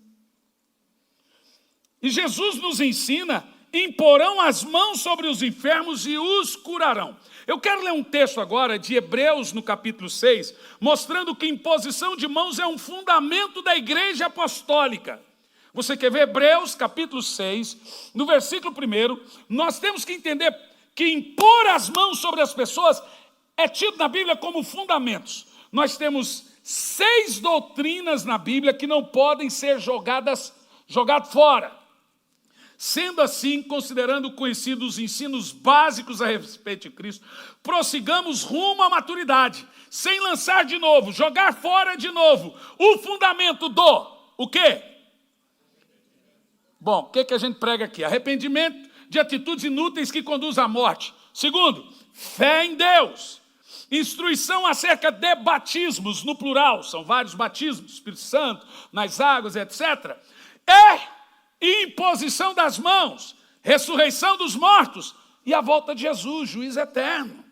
E Jesus nos ensina, imporão as mãos sobre os enfermos e os curarão. Eu quero ler um texto agora de Hebreus, no capítulo 6, mostrando que imposição de mãos é um fundamento da igreja apostólica. Você quer ver Hebreus, capítulo 6, no versículo 1, nós temos que entender que impor as mãos sobre as pessoas é tido na Bíblia como fundamentos. Nós temos 6 doutrinas na Bíblia que não podem ser jogadas fora. Sendo assim, considerando conhecidos os ensinos básicos a respeito de Cristo, prossigamos rumo à maturidade, sem lançar de novo, jogar fora de novo, o fundamento o quê? Bom, o que a gente prega aqui? Arrependimento de atitudes inúteis que conduzem à morte. Segundo, fé em Deus. Instrução acerca de batismos, no plural, são vários batismos, Espírito Santo, nas águas, etc. Imposição das mãos, ressurreição dos mortos e a volta de Jesus, juiz eterno.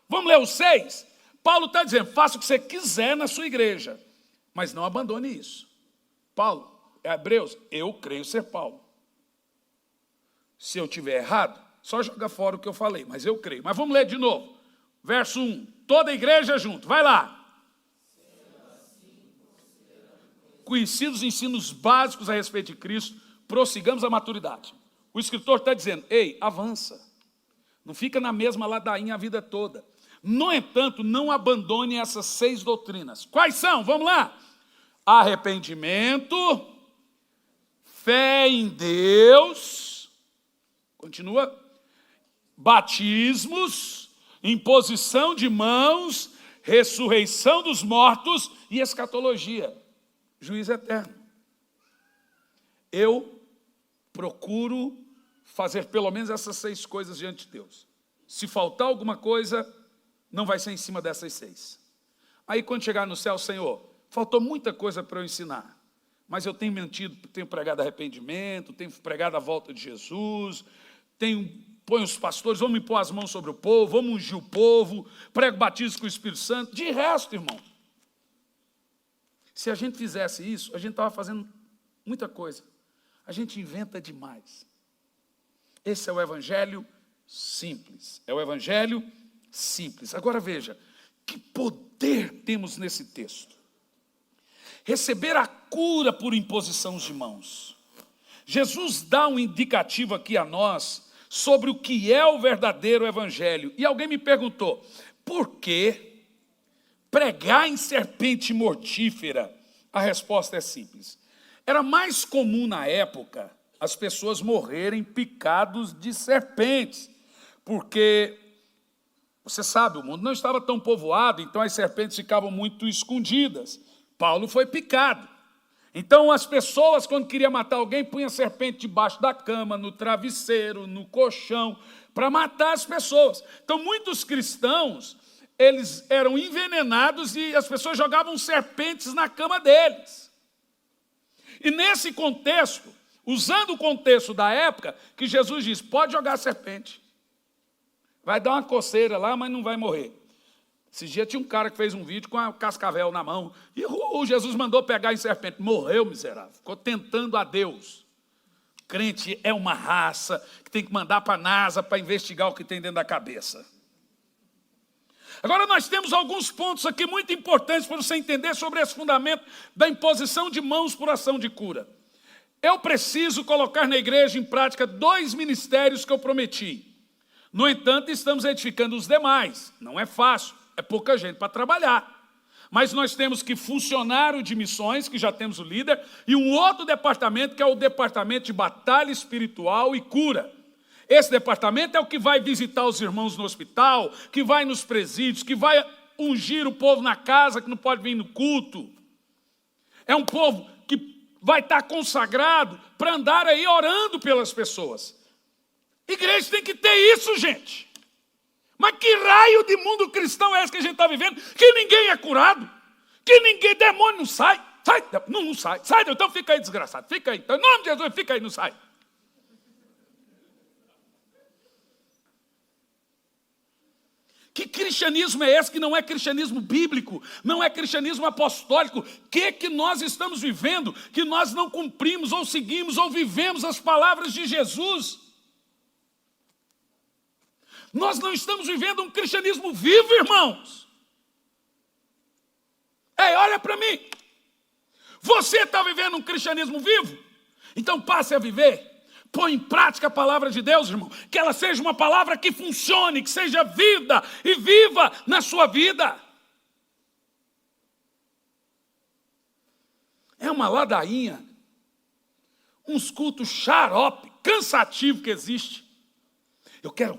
Vamos ler os 6? Paulo está dizendo, faça o que você quiser na sua igreja, mas não abandone isso. Paulo, Hebreus, eu creio ser Paulo. Se eu tiver errado, só joga fora o que eu falei, mas eu creio. Mas vamos ler de novo. Verso 1, toda a igreja junto, vai lá. Conhecidos os ensinos básicos a respeito de Cristo, prossigamos a maturidade. O escritor está dizendo, ei, avança. Não fica na mesma ladainha a vida toda. No entanto, não abandone essas 6 doutrinas. Quais são? Vamos lá. Arrependimento, fé em Deus, continua, batismos, imposição de mãos, ressurreição dos mortos e escatologia, juiz eterno. Eu procuro fazer pelo menos essas 6 coisas diante de Deus. Se faltar alguma coisa, não vai ser em cima dessas 6. Aí quando chegar no céu, Senhor, faltou muita coisa para eu ensinar, mas eu tenho mentido, tenho pregado arrependimento, tenho pregado a volta de Jesus, põe os pastores, vamos impor as mãos sobre o povo, vamos ungir o povo, prego batismo com o Espírito Santo. De resto, irmão, se a gente fizesse isso, a gente estava fazendo muita coisa. A gente inventa demais. Esse é o evangelho simples. É o evangelho simples. Agora veja, que poder temos nesse texto. receber a cura por imposição de mãos. Jesus dá um indicativo aqui a nós sobre o que é o verdadeiro evangelho. E alguém me perguntou, por que pregar em serpente mortífera? A resposta é simples. Era mais comum na época as pessoas morrerem picados de serpentes, porque, você sabe, o mundo não estava tão povoado, então as serpentes ficavam muito escondidas. Paulo foi picado. Então as pessoas, quando queriam matar alguém, punham a serpente debaixo da cama, no travesseiro, no colchão, para matar as pessoas. Então muitos cristãos, eles eram envenenados e as pessoas jogavam serpentes na cama deles. E nesse contexto, usando o contexto da época, que Jesus diz, pode jogar serpente. Vai dar uma coceira lá, mas não vai morrer. Esse dia tinha um cara que fez um vídeo com a cascavel na mão. E Jesus mandou pegar em serpente. Morreu, miserável. Ficou tentando a Deus. Crente é uma raça que tem que mandar para a NASA para investigar o que tem dentro da cabeça. Agora nós temos alguns pontos aqui muito importantes para você entender sobre esse fundamento da imposição de mãos por ação de cura. Eu preciso colocar na igreja em prática 2 ministérios que eu prometi. No entanto, estamos edificando os demais. Não é fácil, é pouca gente para trabalhar. Mas nós temos que funcionário de missões, que já temos o líder, e um outro departamento, que é o departamento de batalha espiritual e cura. Esse departamento é o que vai visitar os irmãos no hospital, que vai nos presídios, que vai ungir o povo na casa, que não pode vir no culto. É um povo que vai estar consagrado para andar aí orando pelas pessoas. Igreja tem que ter isso, gente. Mas que raio de mundo cristão é esse que a gente está vivendo? Que ninguém é curado, que ninguém, demônio não sai. Não sai, então fica aí desgraçado, fica aí. Então, em nome de Jesus, fica aí, não sai. Que cristianismo é esse que não é cristianismo bíblico, não é cristianismo apostólico? O que nós estamos vivendo que nós não cumprimos ou seguimos ou vivemos as palavras de Jesus? Nós não estamos vivendo um cristianismo vivo, irmãos. Ei, olha para mim. Você está vivendo um cristianismo vivo? Então passe a viver. Põe em prática a palavra de Deus, irmão. Que ela seja uma palavra que funcione, que seja vida e viva na sua vida. É uma ladainha, uns cultos xarope, cansativo que existe. Eu quero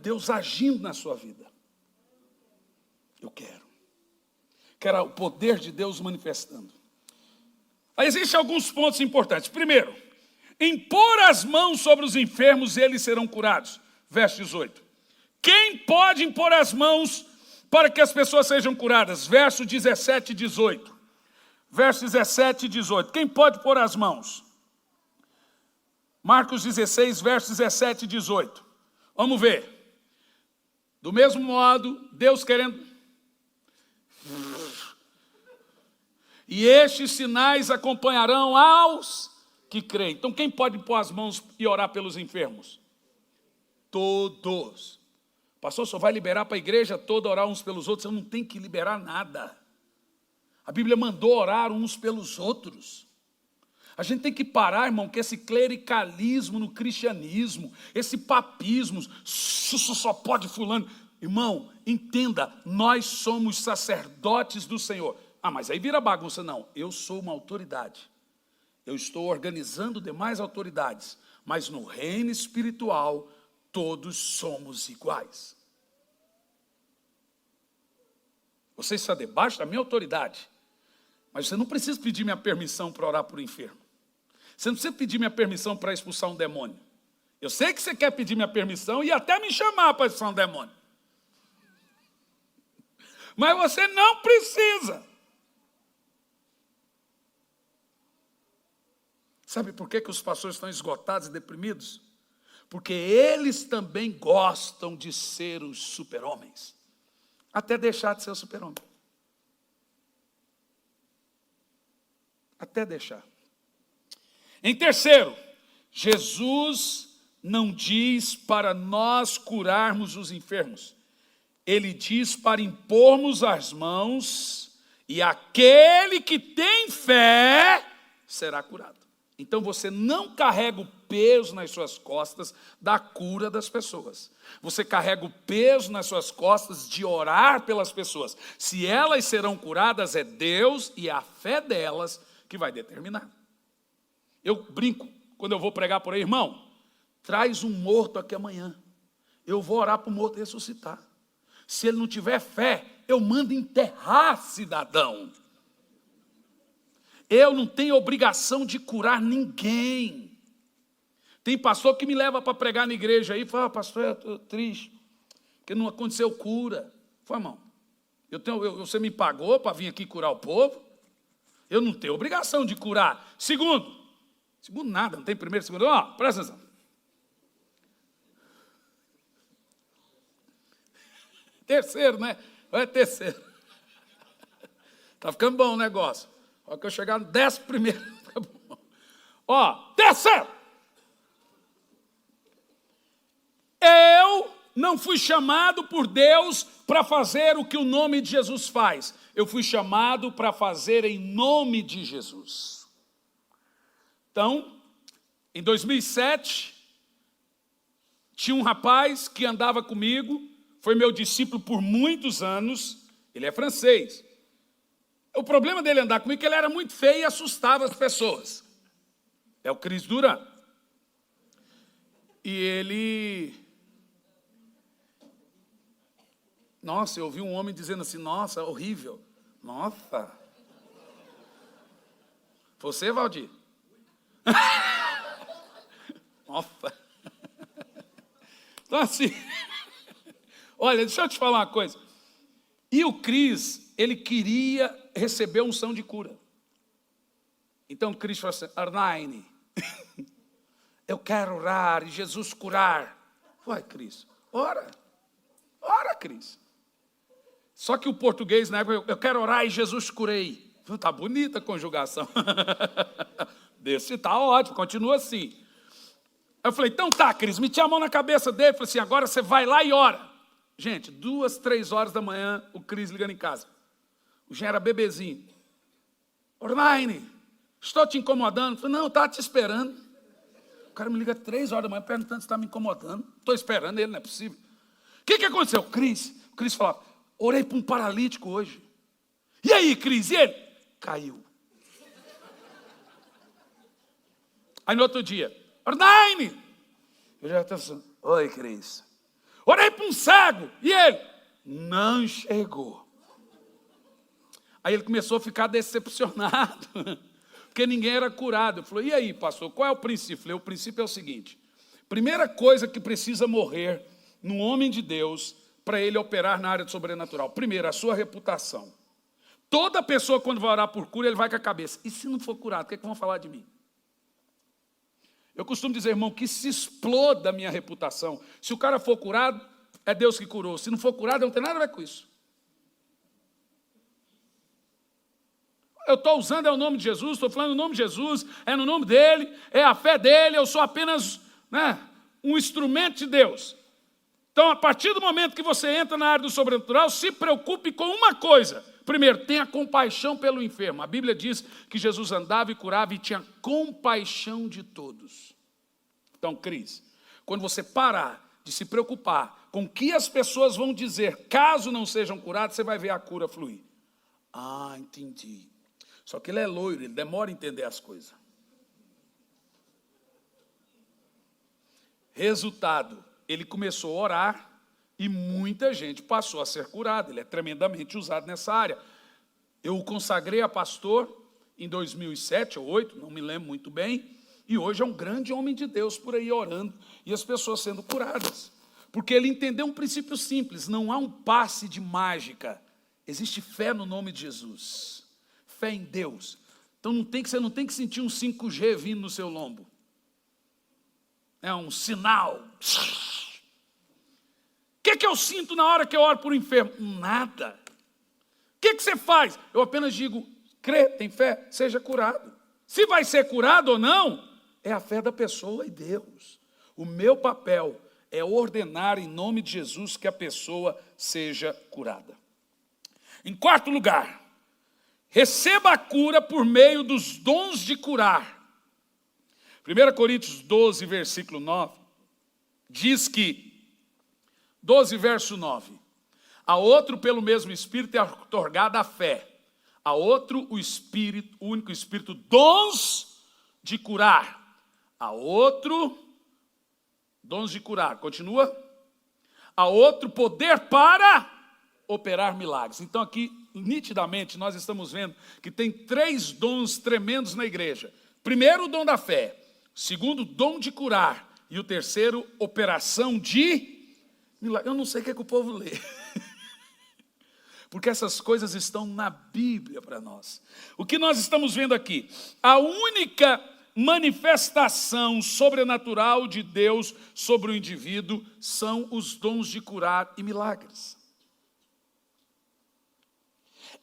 Deus agindo na sua vida. Eu quero o poder de Deus manifestando. Aí existem alguns pontos importantes. Primeiro, impor as mãos sobre os enfermos e eles serão curados. Verso 18. Quem pode impor as mãos para que as pessoas sejam curadas? Verso 17 e 18. Verso 17 e 18. Quem pode pôr as mãos? Marcos 16, versos 17 e 18. Vamos ver. Do mesmo modo, Deus querendo... E estes sinais acompanharão aos que creem. Então, quem pode pôr as mãos e orar pelos enfermos? Todos. Pastor, só vai liberar para a igreja toda orar uns pelos outros? Eu não tenho que liberar nada. A Bíblia mandou orar uns pelos outros. A gente tem que parar, irmão, que esse clericalismo no cristianismo, esse papismo, só pode fulano. Irmão, entenda, nós somos sacerdotes do Senhor. Ah, mas aí vira bagunça. Não, eu sou uma autoridade. Eu estou organizando demais autoridades. Mas no reino espiritual, todos somos iguais. Você está debaixo da minha autoridade. Mas você não precisa pedir minha permissão para orar por enfermo. Você não precisa pedir minha permissão para expulsar um demônio. Eu sei que você quer pedir minha permissão e até me chamar para expulsar um demônio. Mas você não precisa. Sabe por que os pastores estão esgotados e deprimidos? Porque eles também gostam de ser os super-homens. Até deixar de ser o super-homem. Até deixar. Em terceiro, Jesus não diz para nós curarmos os enfermos. ele diz para impormos as mãos e aquele que tem fé será curado. Então você não carrega o peso nas suas costas da cura das pessoas. Você carrega o peso nas suas costas de orar pelas pessoas. Se elas serão curadas, é Deus e a fé delas que vai determinar. Eu brinco quando eu vou pregar por aí, irmão, traz um morto aqui amanhã. Eu vou orar para o morto ressuscitar. Se ele não tiver fé, eu mando enterrar, cidadão. Eu não tenho obrigação de curar ninguém. Tem pastor que me leva para pregar na igreja aí e fala, pastor, eu estou triste, porque não aconteceu cura. Foi, irmão, você me pagou para vir aqui curar o povo? Eu não tenho obrigação de curar. Segundo nada, não tem primeiro, segundo. Presta atenção. Terceiro, né? É terceiro. Está ficando bom o negócio. Olha que eu chegar no 11º. Terceiro. Eu não fui chamado por Deus para fazer o que o nome de Jesus faz. Eu fui chamado para fazer em nome de Jesus. Então, em 2007, tinha um rapaz que andava comigo, foi meu discípulo por muitos anos, ele é francês. O problema dele andar comigo é que ele era muito feio e assustava as pessoas. É o Cris Duran. E ele... Nossa, eu ouvi um homem dizendo assim, nossa, horrível. Nossa. Você, Valdir? Nossa. Então assim... Olha, deixa eu te falar uma coisa. E o Cris, ele queria receber a unção de cura. Então o Cris falou assim, Arnaine, eu quero orar e Jesus curar. Vai, Cris, ora, Cris. Só que o português, na época, eu quero orar e Jesus curei. Tá bonita a conjugação. Desse tá ótimo, continua assim. Eu falei, então tá, Cris, meti a mão na cabeça dele, falei assim, agora você vai lá e ora. Gente, 2, 3 horas da manhã, o Cris ligando em casa. O Jean era bebezinho. Ornaine, estou te incomodando? Eu falei, não, eu estava te esperando. O cara me liga 3 horas da manhã perguntando se está me incomodando. Estou esperando ele, não é possível. O que aconteceu? O Cris falava, orei para um paralítico hoje. E aí, Cris, e ele? Caiu. Aí no outro dia, Ornaine! Eu já estava assim, oi, Cris. Orei para um cego, e ele não chegou. Aí ele começou a ficar decepcionado, porque ninguém era curado. Eu falei, e aí, pastor, qual é o princípio? Eu falei, o princípio é o seguinte, primeira coisa que precisa morrer num homem de Deus, para ele operar na área do sobrenatural. Primeiro, a sua reputação. Toda pessoa, quando vai orar por cura, ele vai com a cabeça, e se não for curado, o que é que vão falar de mim? Eu costumo dizer, irmão, que se exploda a minha reputação. Se o cara for curado, é Deus que curou. Se não for curado, não tem nada a ver com isso. Eu estou usando o nome de Jesus, estou falando o nome de Jesus, é no nome dele, é a fé dele, eu sou apenas um instrumento de Deus. Então, a partir do momento que você entra na área do sobrenatural, se preocupe com uma coisa. Primeiro, tenha compaixão pelo enfermo. A Bíblia diz que Jesus andava e curava e tinha compaixão de todos. Então, Cris, quando você parar de se preocupar com o que as pessoas vão dizer, caso não sejam curados, você vai ver a cura fluir. Ah, entendi. Só que ele é loiro, ele demora a entender as coisas. Resultado, ele começou a orar e muita gente passou a ser curada. Ele é tremendamente usado nessa área. Eu o consagrei a pastor em 2007 ou 2008, não me lembro muito bem, e hoje é um grande homem de Deus por aí orando e as pessoas sendo curadas. Porque ele entendeu um princípio simples, não há um passe de mágica, existe fé no nome de Jesus, fé em Deus. Então você não tem que sentir um 5G vindo no seu lombo. É um sinal. O que eu sinto na hora que eu oro por um enfermo? Nada. O que você faz? Eu apenas digo, crê, tem fé, seja curado. Se vai ser curado ou não, é a fé da pessoa e Deus. O meu papel é ordenar em nome de Jesus que a pessoa seja curada. Em quarto lugar, receba a cura por meio dos dons de curar. 1 Coríntios 12, versículo 9, diz que, 12, verso 9, a outro pelo mesmo Espírito é otorgada a fé, a outro o Espírito, o único Espírito, dons de curar, a outro, dons de curar, continua, a outro poder para operar milagres. Então aqui, nitidamente, nós estamos vendo que tem 3 dons tremendos na igreja. Primeiro, o dom da fé. Segundo, dom de curar. E o terceiro, operação de milagres. Eu não sei o que é que o povo lê. Porque essas coisas estão na Bíblia para nós. O que nós estamos vendo aqui? A única manifestação sobrenatural de Deus sobre o indivíduo são os dons de curar e milagres.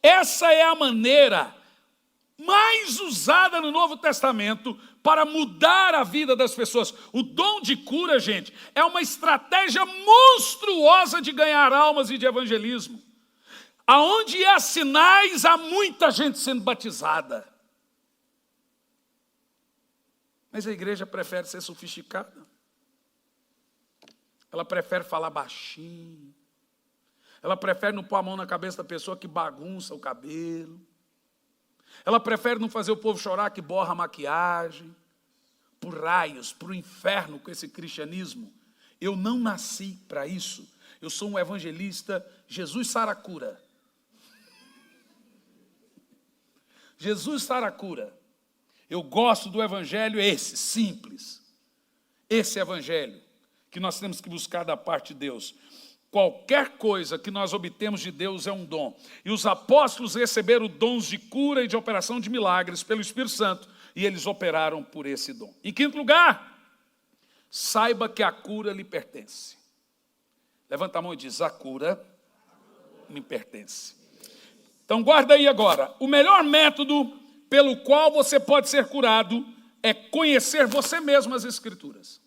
Essa é a maneira mais usada no Novo Testamento para mudar a vida das pessoas. O dom de cura, gente, é uma estratégia monstruosa de ganhar almas e de evangelismo. Aonde há sinais, há muita gente sendo batizada. Mas a igreja prefere ser sofisticada. Ela prefere falar baixinho. Ela prefere não pôr a mão na cabeça da pessoa que bagunça o cabelo. Ela prefere não fazer o povo chorar que borra a maquiagem. Por raios, para o inferno com esse cristianismo. Eu não nasci para isso. Eu sou um evangelista, Jesus Saracura. Jesus Saracura. Eu gosto do evangelho esse, simples. Esse evangelho que nós temos que buscar da parte de Deus. Qualquer coisa que nós obtemos de Deus é um dom. E os apóstolos receberam dons de cura e de operação de milagres pelo Espírito Santo. E eles operaram por esse dom. Em quinto lugar, saiba que a cura lhe pertence. Levanta a mão e diz, a cura me pertence. Então guarda aí agora. O melhor método pelo qual você pode ser curado é conhecer você mesmo as Escrituras.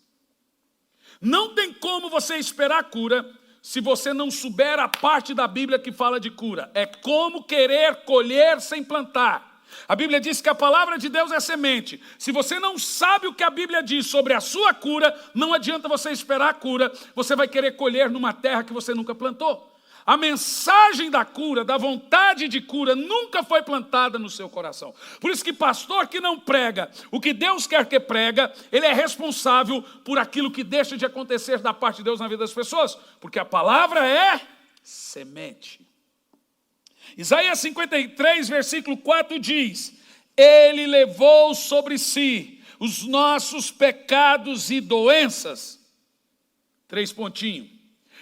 Não tem como você esperar a cura se você não souber a parte da Bíblia que fala de cura. É como querer colher sem plantar. A Bíblia diz que a palavra de Deus é semente. Se você não sabe o que a Bíblia diz sobre a sua cura, não adianta você esperar a cura. Você vai querer colher numa terra que você nunca plantou. A mensagem da cura, da vontade de cura, nunca foi plantada no seu coração. Por isso que pastor que não prega o que Deus quer que prega, ele é responsável por aquilo que deixa de acontecer da parte de Deus na vida das pessoas. Porque a palavra é semente. Isaías 53, versículo 4 diz, ele levou sobre si os nossos pecados e doenças. 3 pontinhos.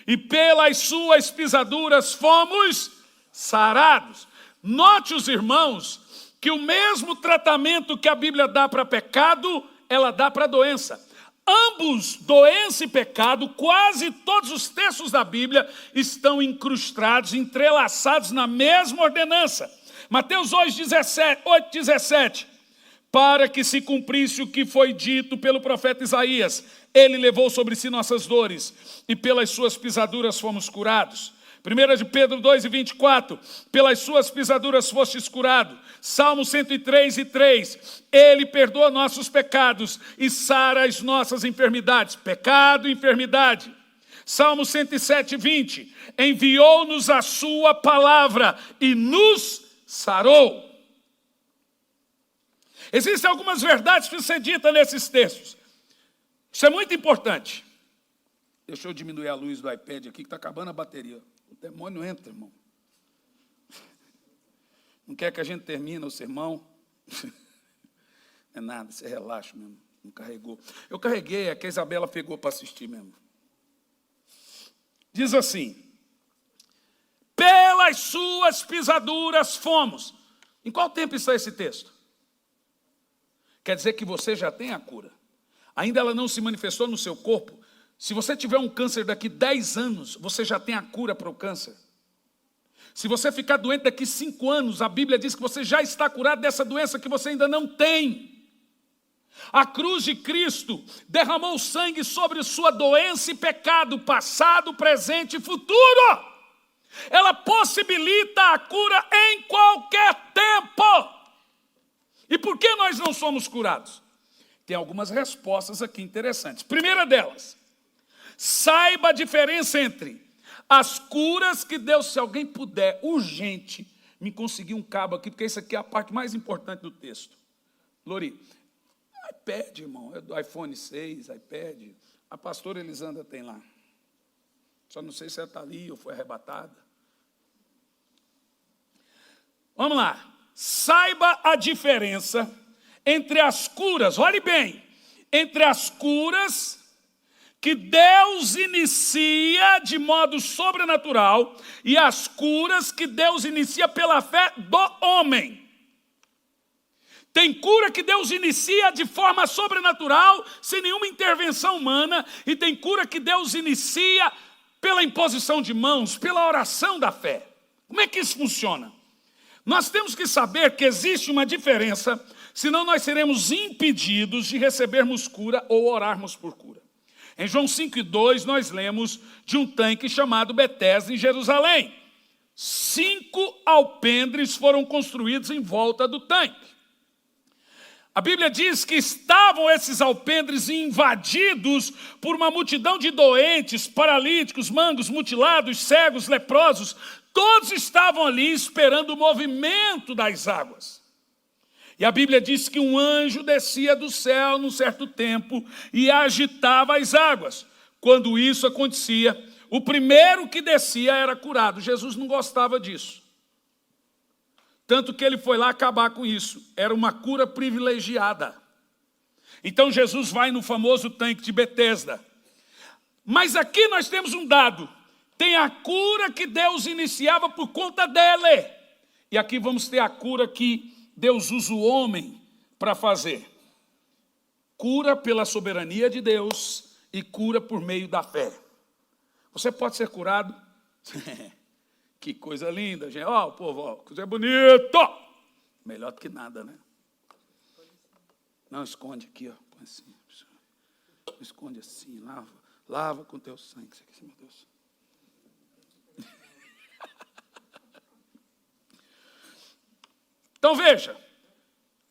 E pelas suas pisaduras fomos sarados. Note, os irmãos, que o mesmo tratamento que a Bíblia dá para pecado, ela dá para doença. Ambos, doença e pecado, quase todos os textos da Bíblia estão incrustados, entrelaçados na mesma ordenança. Mateus 8:17. Para que se cumprisse o que foi dito pelo profeta Isaías, ele levou sobre si nossas dores, e pelas suas pisaduras fomos curados. 1 de Pedro 2:24, pelas suas pisaduras fostes curado. Salmo 103:3, ele perdoa nossos pecados e sara as nossas enfermidades. Pecado e enfermidade. Salmo 107:20, enviou-nos a sua palavra e nos sarou. Existem algumas verdades que precisam ser ditas nesses textos. Isso é muito importante. Deixa eu diminuir a luz do iPad aqui, que está acabando a bateria. O demônio entra, irmão. Não quer que a gente termine o sermão? Não é nada, você relaxa mesmo. Não carregou. Eu carreguei, é que a Isabela pegou para assistir mesmo. Diz assim, pelas suas pisaduras fomos. Em qual tempo está esse texto? Quer dizer que você já tem a cura. Ainda ela não se manifestou no seu corpo. Se você tiver um câncer daqui 10 anos, você já tem a cura para o câncer. Se você ficar doente daqui 5 anos, a Bíblia diz que você já está curado dessa doença que você ainda não tem. A cruz de Cristo derramou sangue sobre sua doença e pecado, passado, presente e futuro. Ela possibilita a cura em qualquer tempo. E por que nós não somos curados? Tem algumas respostas aqui interessantes. Primeira delas, saiba a diferença entre as curas que Deus, se alguém puder, urgente, me conseguir um cabo aqui, porque isso aqui é a parte mais importante do texto. Lori, iPad, irmão, é do iPhone 6, iPad. A pastora Elisandra tem lá. Só não sei se ela está ali ou foi arrebatada. Vamos lá. Saiba a diferença entre as curas, olhe bem, entre as curas que Deus inicia de modo sobrenatural e as curas que Deus inicia pela fé do homem. Tem cura que Deus inicia de forma sobrenatural, sem nenhuma intervenção humana, e tem cura que Deus inicia pela imposição de mãos, pela oração da fé. Como é que isso funciona? Nós temos que saber que existe uma diferença, senão nós seremos impedidos de recebermos cura ou orarmos por cura. Em João 5:2, nós lemos de um tanque chamado Betesda, em Jerusalém. 5 alpendres foram construídos em volta do tanque. A Bíblia diz que estavam esses alpendres invadidos por uma multidão de doentes, paralíticos, mangos, mutilados, cegos, leprosos. Todos estavam ali esperando o movimento das águas. E a Bíblia diz que um anjo descia do céu num certo tempo e agitava as águas. Quando isso acontecia, o primeiro que descia era curado. Jesus não gostava disso. Tanto que ele foi lá acabar com isso. Era uma cura privilegiada. Então Jesus vai no famoso tanque de Betesda. Mas aqui nós temos um dado. Tem a cura que Deus iniciava por conta dele. E aqui vamos ter a cura que Deus usa o homem para fazer. Cura pela soberania de Deus e cura por meio da fé. Você pode ser curado? Que coisa linda, gente. Ó, o povo, ó, coisa bonita. Melhor do que nada, né? Não, esconde aqui, ó. Põe assim. Esconde assim, lava. Lava com teu sangue. Isso aqui, meu Deus. Então veja,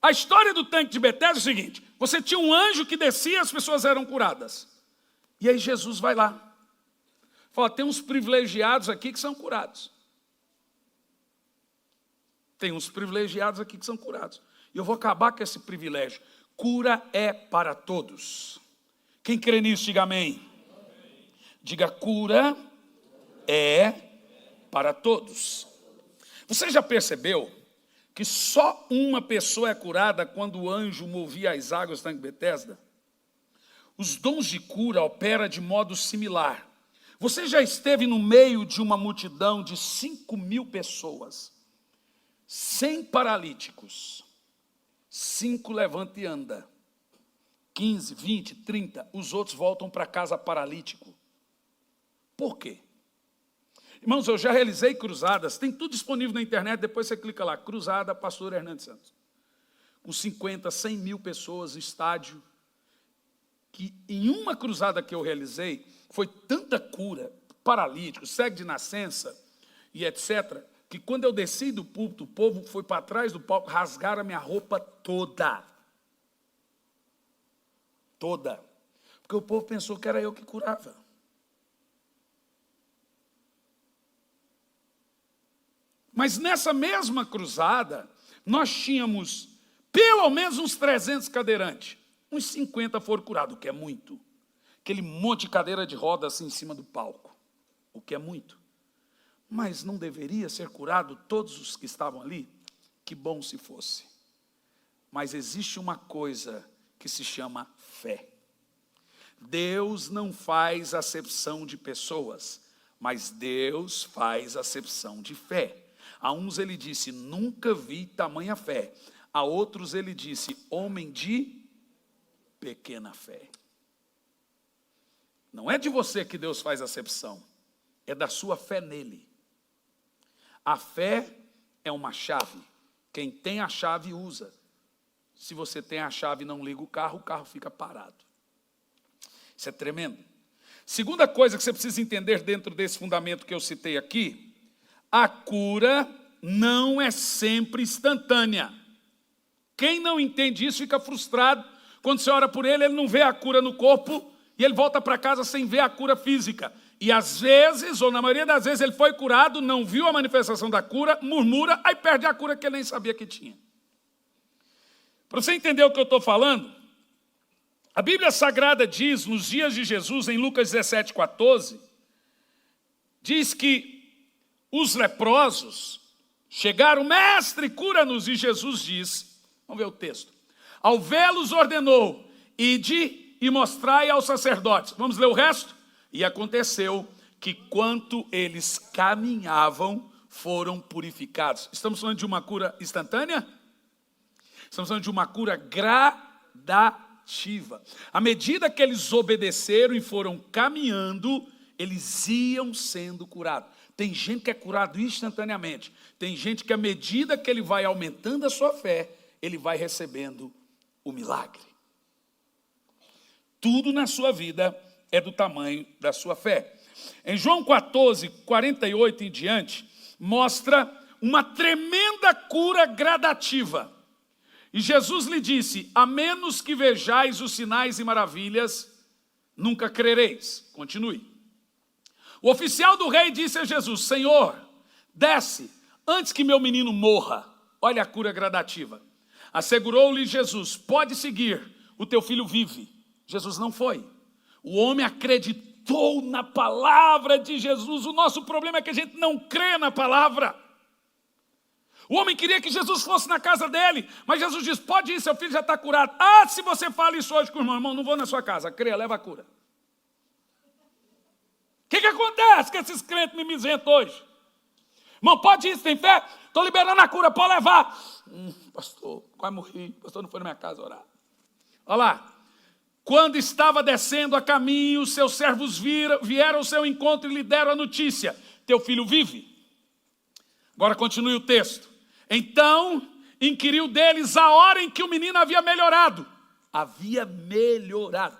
a história do tanque de Betesda é o seguinte: você tinha um anjo que descia e as pessoas eram curadas. E aí Jesus vai lá. Fala, tem uns privilegiados aqui que são curados. Tem uns privilegiados aqui que são curados. E eu vou acabar com esse privilégio. Cura é para todos. Quem crê nisso, diga amém. Diga, cura é para todos. Você já percebeu que só uma pessoa é curada quando o anjo movia as águas do tanque de Betesda? Os dons de cura operam de modo similar. Você já esteve no meio de uma multidão de 5.000 pessoas, 100 paralíticos, 5 levanta e anda, 15, 20, 30, os outros voltam para casa paralítico. Por quê? Irmãos, eu já realizei cruzadas, tem tudo disponível na internet, depois você clica lá, Cruzada Pastor Hernandes Santos. Com 50, 100 mil pessoas, estádio, que em uma cruzada que eu realizei, foi tanta cura, paralítico, cego de nascença e etc., que quando eu desci do púlpito, o povo foi para trás do palco, rasgaram a minha roupa toda. Toda. Porque o povo pensou que era eu que curava. Mas nessa mesma cruzada, nós tínhamos pelo menos uns 300 cadeirantes. Uns 50 foram curados, o que é muito. Aquele monte de cadeira de roda assim em cima do palco, o que é muito. Mas não deveria ser curado todos os que estavam ali? Que bom se fosse. Mas existe uma coisa que se chama fé. Deus não faz acepção de pessoas, mas Deus faz acepção de fé. A uns ele disse, nunca vi tamanha fé. A outros ele disse, homem de pequena fé. Não é de você que Deus faz acepção, é da sua fé nele. A fé é uma chave. Quem tem a chave usa. se você tem a chave e não liga o carro fica parado. Isso é tremendo. Segunda coisa que você precisa entender dentro desse fundamento que eu citei aqui, a cura não é sempre instantânea. Quem não entende isso fica frustrado. Quando você ora por ele, ele não vê a cura no corpo e ele volta para casa sem ver a cura física. E às vezes, ou na maioria das vezes, ele foi curado, não viu a manifestação da cura, murmura, aí perde a cura que ele nem sabia que tinha. Para você entender o que eu estou falando, a Bíblia Sagrada diz, nos dias de Jesus, em Lucas 17,14, diz que os leprosos chegaram, mestre, cura-nos, e Jesus diz, vamos ver o texto, ao vê-los ordenou, ide e mostrai aos sacerdotes. Vamos ler o resto? E aconteceu que, quanto eles caminhavam, foram purificados. Estamos falando de uma cura instantânea? Estamos falando de uma cura gradativa. À medida que eles obedeceram e foram caminhando, eles iam sendo curados. Tem gente que é curado instantaneamente. Tem gente que, à medida que ele vai aumentando a sua fé, ele vai recebendo o milagre. Tudo na sua vida é do tamanho da sua fé. Em João 14, 48 em diante, mostra uma tremenda cura gradativa. E Jesus lhe disse, a menos que vejais os sinais e maravilhas, nunca crereis. Continue. O oficial do rei disse a Jesus, Senhor, desce, antes que meu menino morra. Olha a cura gradativa. Assegurou-lhe Jesus, pode seguir, o teu filho vive. Jesus não foi. O homem acreditou na palavra de Jesus. O nosso problema é que a gente não crê na palavra. O homem queria que Jesus fosse na casa dele, mas Jesus diz, pode ir, seu filho já está curado. Ah, se você fala isso hoje com o irmão, não vou na sua casa, creia, leva a cura. O que acontece com esses crentes mimizentos hoje? Irmão, pode ir, você tem fé? Estou liberando a cura, pode levar. Pastor, quase morri, pastor não foi na minha casa orar. Olha lá. Quando estava descendo a caminho, seus servos vieram ao seu encontro e lhe deram a notícia, teu filho vive. Agora continue o texto. Então, inquiriu deles a hora em que o menino havia melhorado. Havia melhorado.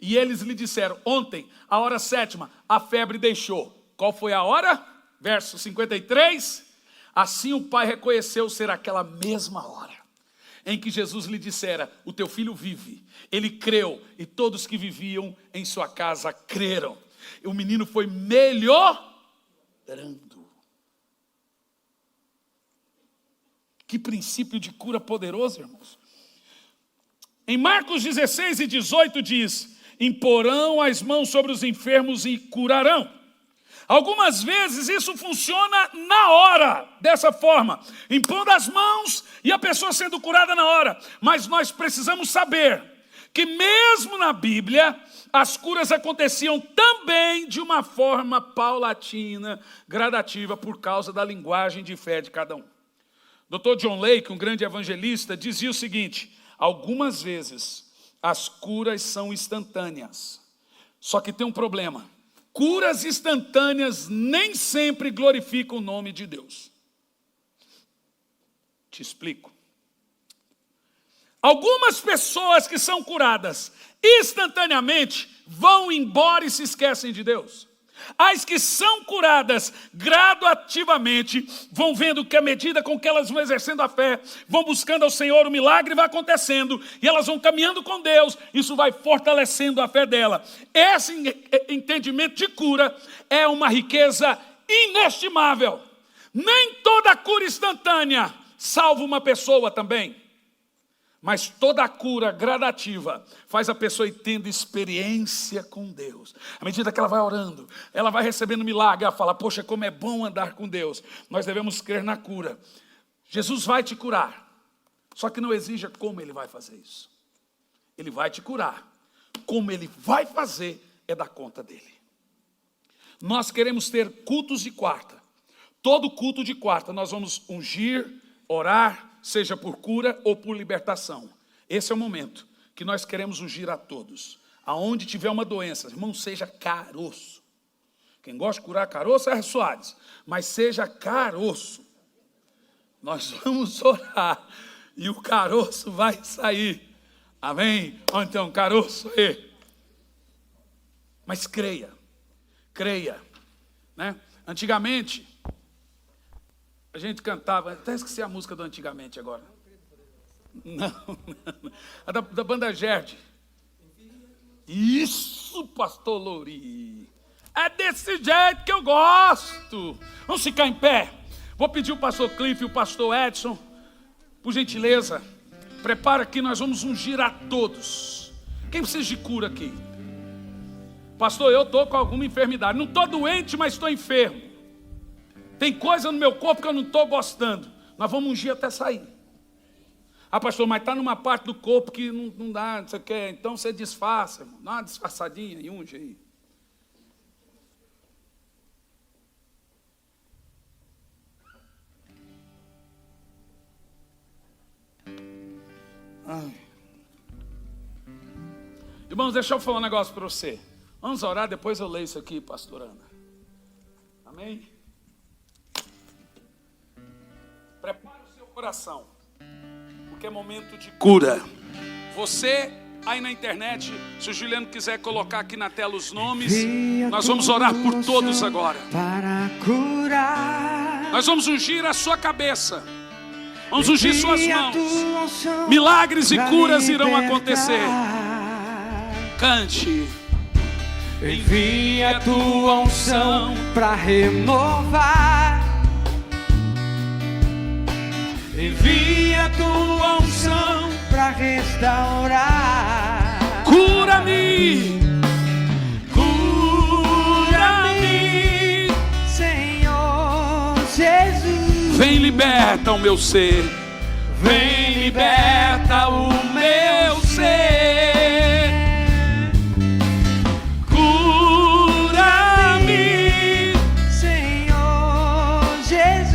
E eles lhe disseram, ontem, a hora 7ª, a febre deixou. Qual foi a hora? Verso 53. Assim o pai reconheceu ser aquela mesma hora em que Jesus lhe dissera, o teu filho vive. Ele creu e todos que viviam em sua casa creram. E o menino foi melhorando. Que princípio de cura poderoso, irmãos. Em Marcos 16 e 18 diz, imporão as mãos sobre os enfermos e curarão. Algumas vezes isso funciona na hora, dessa forma, impondo as mãos e a pessoa sendo curada na hora. Mas nós precisamos saber que mesmo na Bíblia, as curas aconteciam também de uma forma paulatina, gradativa, por causa da linguagem de fé de cada um. Dr. John Lake, um grande evangelista, dizia o seguinte, algumas vezes as curas são instantâneas, só que tem um problema. Curas instantâneas nem sempre glorificam o nome de Deus. Te explico. Algumas pessoas que são curadas instantaneamente vão embora e se esquecem de Deus. As que são curadas gradativamente vão vendo que à medida com que elas vão exercendo a fé, vão buscando ao Senhor, o milagre vai acontecendo e elas vão caminhando com Deus, isso vai fortalecendo a fé dela. Esse entendimento de cura é uma riqueza inestimável. Nem toda cura instantânea salva uma pessoa também. Mas toda a cura gradativa faz a pessoa ir tendo experiência com Deus. À medida que ela vai orando, ela vai recebendo milagre, ela fala, poxa, como é bom andar com Deus. Nós devemos crer na cura. Jesus vai te curar, só que não exija como Ele vai fazer isso. Ele vai te curar. Como Ele vai fazer é da conta dEle. Nós queremos ter cultos de quarta. Todo culto de quarta nós vamos ungir, orar, seja por cura ou por libertação. Esse é o momento que nós queremos ungir a todos. Aonde tiver uma doença, irmão, seja caroço. Quem gosta de curar caroço é Soares, mas seja caroço. Nós vamos orar e o caroço vai sair. Amém? Ou então, caroço aí. Mas creia, né? Antigamente, a gente cantava, até esqueci a música do antigamente agora. Não. A da banda Gerd. Isso, pastor Louri. É desse jeito que eu gosto. Vamos ficar em pé. Vou pedir o pastor Cliff e o pastor Edson, por gentileza, prepara aqui, nós vamos ungir a todos. Quem precisa de cura aqui? Pastor, eu estou com alguma enfermidade. Não estou doente, mas estou enfermo. Tem coisa no meu corpo que eu não estou gostando. Nós vamos ungir até sair. Ah, pastor, mas está numa parte do corpo que não dá, você quer, então você disfarça, irmão. Dá uma disfarçadinha e unge aí. Ai. Irmãos, deixa eu falar um negócio para você. Vamos orar, depois eu leio isso aqui, pastor Ana. Amém? Prepare o seu coração, porque é momento de cura. Você aí na internet, se o Juliano quiser colocar aqui na tela os nomes, nós vamos orar por todos agora.
Para curar.
Nós vamos ungir a sua cabeça. Vamos ungir suas mãos. Milagres e curas irão acontecer. Cante.
Envia a tua unção para renovar. Envia a tua unção para restaurar.
Cura-me. Cura-me,
Senhor Jesus.
Vem, liberta o meu ser. Vem, liberta o meu ser. Cura-me,
Senhor Jesus.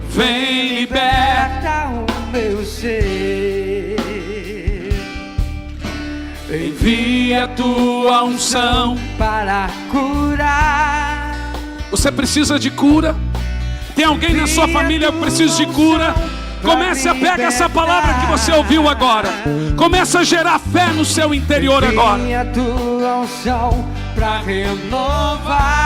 vem, liberta.
O meu ser.
Envia a tua unção
Para curar.
Você precisa de cura? Tem alguém na sua família que precisa de cura? Comece a pegar essa palavra que você ouviu agora. Comece a gerar fé no seu interior agora.
Envia a tua unção para renovar.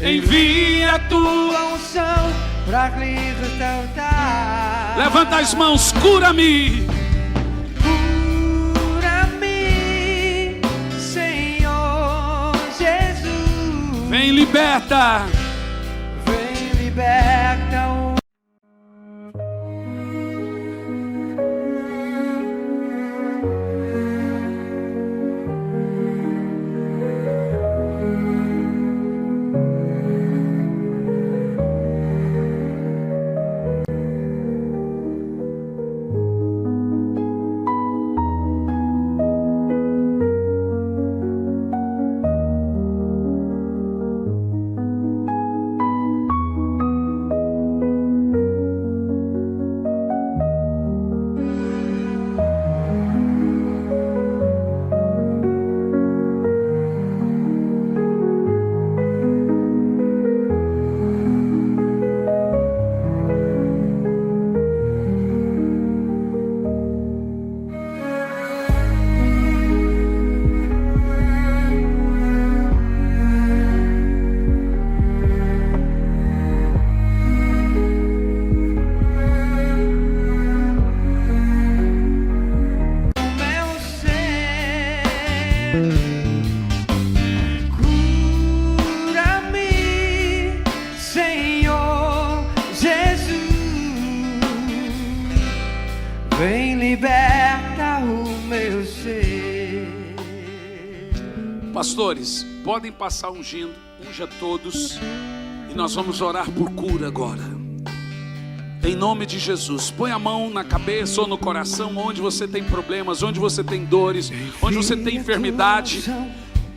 Envia a tua.
Unção para restaurar.
Levanta as mãos, cura-me.
Cura-me, Senhor Jesus.
Vem, liberta.
Vem, liberta o Cura-me, Senhor Jesus. Vem, liberta o meu ser.
Pastores, podem passar ungindo, unja todos. E nós vamos orar por cura agora. Em nome de Jesus, põe a mão na cabeça ou no coração, onde você tem problemas, onde você tem dores, onde você tem enfermidade.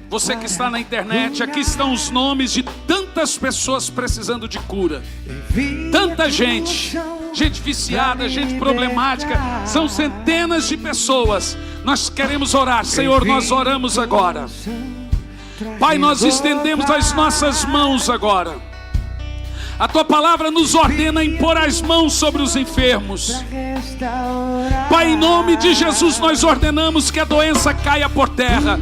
Você que está na internet, aqui estão os nomes de tantas pessoas precisando de cura. Tanta gente, gente viciada, gente problemática, são centenas de pessoas. Nós queremos orar, Senhor, nós oramos agora. Pai, nós estendemos as nossas mãos agora. A tua palavra nos ordena impor as mãos sobre os enfermos. Pai, em nome de Jesus, nós ordenamos que a doença caia por terra.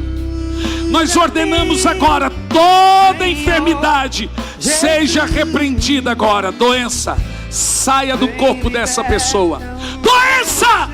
Nós ordenamos agora, toda enfermidade seja repreendida agora. Doença, saia do corpo dessa pessoa. Doença,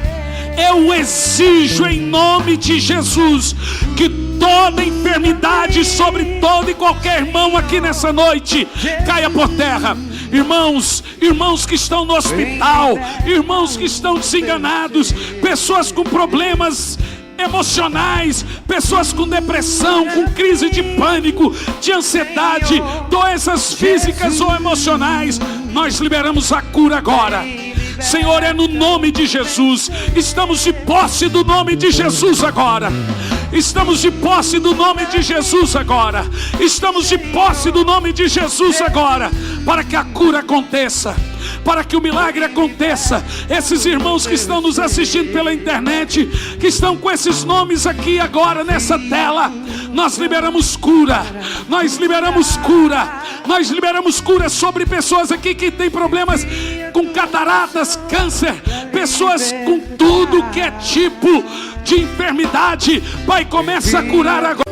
eu exijo em nome de Jesus que toda enfermidade sobre todo e qualquer irmão aqui nessa noite caia por terra. Irmãos que estão no hospital, irmãos que estão desenganados, pessoas com problemas emocionais, pessoas com depressão, com crise de pânico, de ansiedade, doenças físicas ou emocionais, nós liberamos a cura agora. Senhor, é no nome de Jesus. Estamos de posse do nome de Jesus agora. Estamos de posse do nome de Jesus agora. Estamos de posse do nome de Jesus agora, para que a cura aconteça, para que o milagre aconteça. Esses irmãos que estão nos assistindo pela internet, que estão com esses nomes aqui agora nessa tela, nós liberamos cura. Nós liberamos cura. Nós liberamos cura sobre pessoas aqui que têm problemas com cataratas, câncer, pessoas com tudo que é tipo de enfermidade. Pai, começa a curar agora.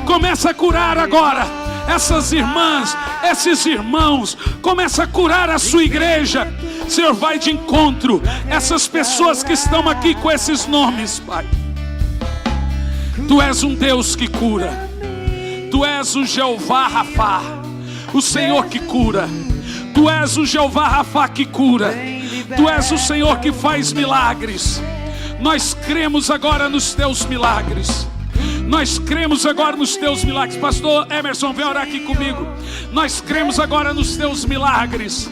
Começa a curar agora essas irmãs, esses irmãos. Começa a curar a sua igreja. Senhor, vai de encontro essas pessoas que estão aqui com esses nomes, Pai. Tu és um Deus que cura. Tu és o Jeová Rafá, o Senhor que cura. Tu és o Jeová Rafá que cura. Tu és o Senhor que faz milagres. Nós cremos agora nos teus milagres. Nós cremos agora nos teus milagres. Pastor Emerson, vem orar aqui comigo. Nós cremos agora nos teus milagres.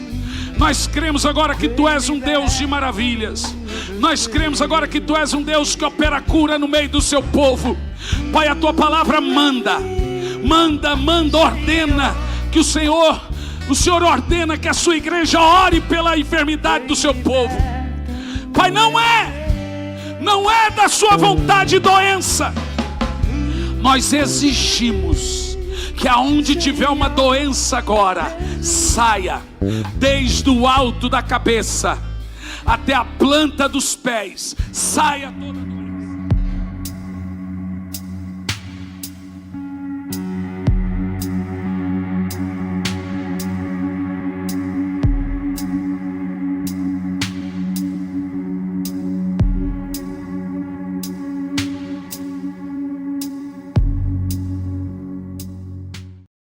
Nós cremos agora que tu és um Deus de maravilhas. Nós cremos agora que tu és um Deus que opera cura no meio do seu povo. Pai, a tua palavra manda, ordena que o Senhor ordena que a sua igreja ore pela enfermidade do seu povo. Pai, não é da sua vontade doença. Nós exigimos que aonde tiver uma doença agora, saia, desde o alto da cabeça até a planta dos pés, saia toda